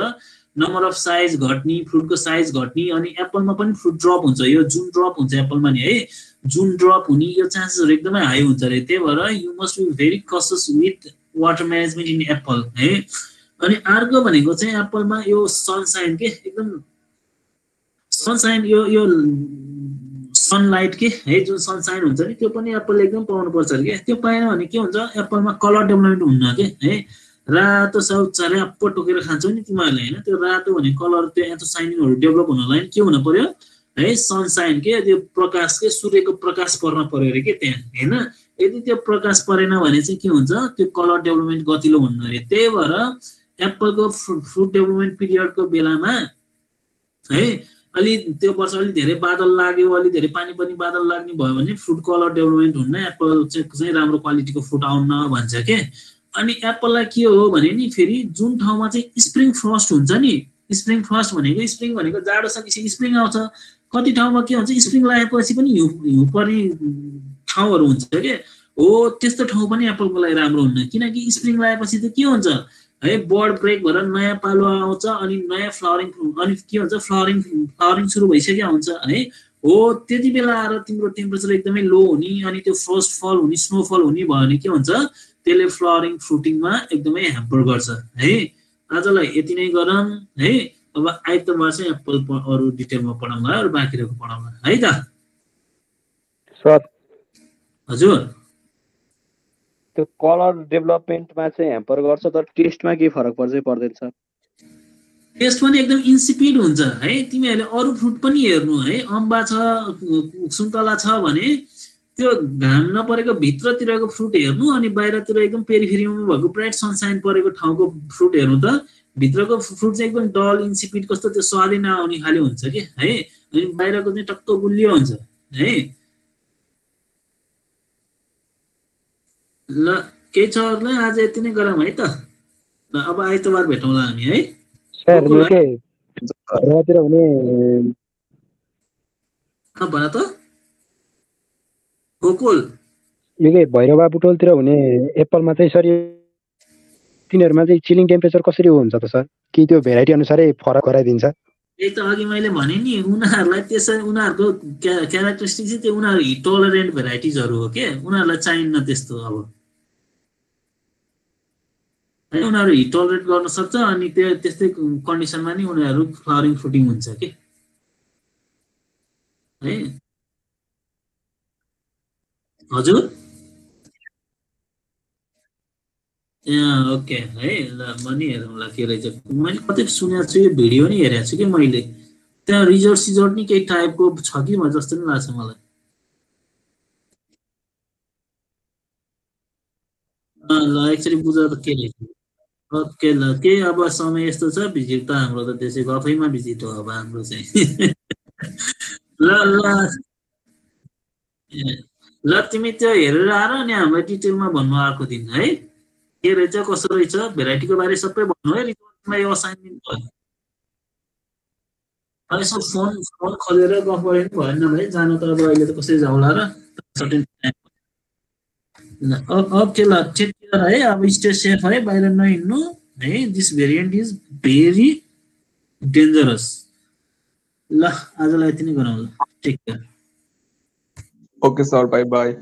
नम्बर अफ साइज घट्ने, फ्रुटको साइज घट्ने, अनि एप्पलमा पनि फ्रुट ड्रप हुन्छ। यो जुन ड्रप हुन्छ एप्पलमा नि है, जुन ड्रप हुने यो चान्सेसहरू एकदमै हाई हुन्छ रे। त्यही भएर you must be very cautious with water management in apple है। अनि अर्को भनेको चाहिँ एप्पलमा यो सनसाइन के एकदम सनसाइन यो सनलाइट के है, जुन सनसाइन हुन्छ नि त्यो पनि एप्पलले एकदम पाउनु पर्छ अरे के। त्यो पाएन भने के हुन्छ एप्पलमा कलर डेभलपमेन्ट हुन्न के है। रातो सब च्याप्प टोकेर खान्छौ नि तिमीहरूले हैन, त्यो रातो भने कलर त्यो एन्थोसाइनिनहरु डेभलप हुनलाई के हुन पर्यो है, सनसाइन के त्यो प्रकाश के सूर्यको प्रकाश पर्न पर्यो रे के त्यहाँ हैन। यदि त्यो प्रकाश परेन भने चाहिँ के हुन्छ, त्यो कलर डेभलपमेन्ट गतिलो हुन्न रे। त्यही भएर एप्पलको फ्रुट डेभलपमेन्ट पिरियडको बेलामा है अलि त्यो वर्ष अलि धेरै बादल लाग्यो, अलि धेरै पानी पनि बादल लाग्ने भयो भने फ्रुट कलर डेभलपमेन्ट हुन्न, एप्पल चाहिँ राम्रो क्वालिटीको फ्रुट आउन्न भन्छ के। अनि एप्पललाई के हो भने नि फेरि जुन ठाउँमा चाहिँ स्प्रिङ फ्रस्ट हुन्छ नि, स्प्रिङ फ्रस्ट भनेको जाडो सकेपछि स्प्रिङ आउँछ। कति ठाउँमा के हुन्छ स्प्रिङ लागेपछि पनि हिउँ पर्ने ठाउँहरू हुन्छ के हो, त्यस्तो ठाउँ पनि एप्पलको लागि राम्रो हुन्न। किनकि स्प्रिङ लागेपछि त के हुन्छ है, बर्ड ब्रेक भएर नयाँ पालो आउँछ अनि नयाँ फ्लावरिङ, अनि के हुन्छ फ्लावरिङ सुरु भइसक्यो हुन्छ है। हो त्यति बेला आएर तिम्रो टेम्परेचर एकदमै लो हुने अनि त्यो फर्स्ट फल हुने स्नोफल हुने भयो भने के हुन्छ त्यसले फ्लावरिङ फ्रुटिङमा एकदमै ह्याम्पर गर्छ है। आजलाई यति नै गरौँ है। अब आइतबार चाहिँ एप्पल अरू डिटेलमा पढाउँला अरू बाँकीहरूको पढाउँला है त सर। हजुर त्यो कलर डेभलपमेन्टमा चाहिँ ह्याम्पर गर्छ, तर टेस्टमा के फरक पर्छ पर्दैन सर? टेस्ट पनि एकदम इन्सिपिड हुन्छ है। तिमीहरूले अरू फ्रुट पनि हेर्नु है, अम्बा छ सुन्तला छ भने त्यो घाम नपरेको भित्रतिरको फ्रुट हेर्नु अनि बाहिरतिर एकदम पेरिफेरीमा भएको ब्राइट सनसाइन परेको ठाउँको फ्रुट हेर्नु त भित्रको फ्रुट चाहिँ एकदम डल इन्सिपिड कस्तो त्यो स्वादै नआउने खाले हुन्छ कि है। अनि बाहिरको चाहिँ टक्क गुलियो हुन्छ है। ल केही छ अरूलाई आज यति नै गरौँ है त। ल अब आइतबार भेटौँला हामी है। सर निकै घरतिर हुने भन त गोकुल निकै भैरवा बुटोलतिर हुने एप्पलमा चाहिँ सर तिनीहरूमा चाहिँ चिलिङ टेम्परेचर कसरी हुन्छ त सर? कि त्यो भेराइटी अनुसारै फरक गराइदिन्छ? यही त अघि मैले भने नि उनीहरूलाई त्यसै उनीहरूको क्यारेक्टरिस्टिक चाहिँ त्यो उनीहरू हिट टलरेन्ट भेराइटिजहरू हो के, उनीहरूलाई चाहिन्न त्यस्तो। अब है उनीहरू हिट टलरेट गर्न सक्छ अनि त्यो त्यस्तै कन्डिसनमा नि उनीहरू फ्लावरिङ फ्रुटिङ हुन्छ के है। हजुर ओके है। ल म नि हेरौँला के रहेछ। मैले कतै सुनेको छु यो भिडियो नि हेरेको छु कि मैले, त्यहाँ रिजोर्ट सिजोर्ट नि केही टाइपको छ कि म जस्तो नि लाग्छ मलाई। ल एक्चुअली बुझ त के रहेछ। ओके ल केही अब समय यस्तो छ भिजिट त हाम्रो त त्यसै गफैमा भिजिट हो अब हाम्रो चाहिँ। ल ल ल तिमी त्यो हेरेर आएर अनि हामीलाई डिटेलमा भन्नु अर्को दिन है, के रहेछ कसो रहेछ भेराइटीको बारे सबै भन्नु है। रिपोर्टमा यो असाइनमेन्ट भयो यसो फोन खोलेर गफ गरे पनि भएन भाइ, जानु त अब अहिले त कसरी जाउँला र सर्टेन टाइम। ओके ल टेक केयर है। अब स्टे सेफ है, बाहिर नहिँड्नु है। This variant is very dangerous. ल आजलाई यति नै गरौँ ल, take care. Okay, sir. Bye bye.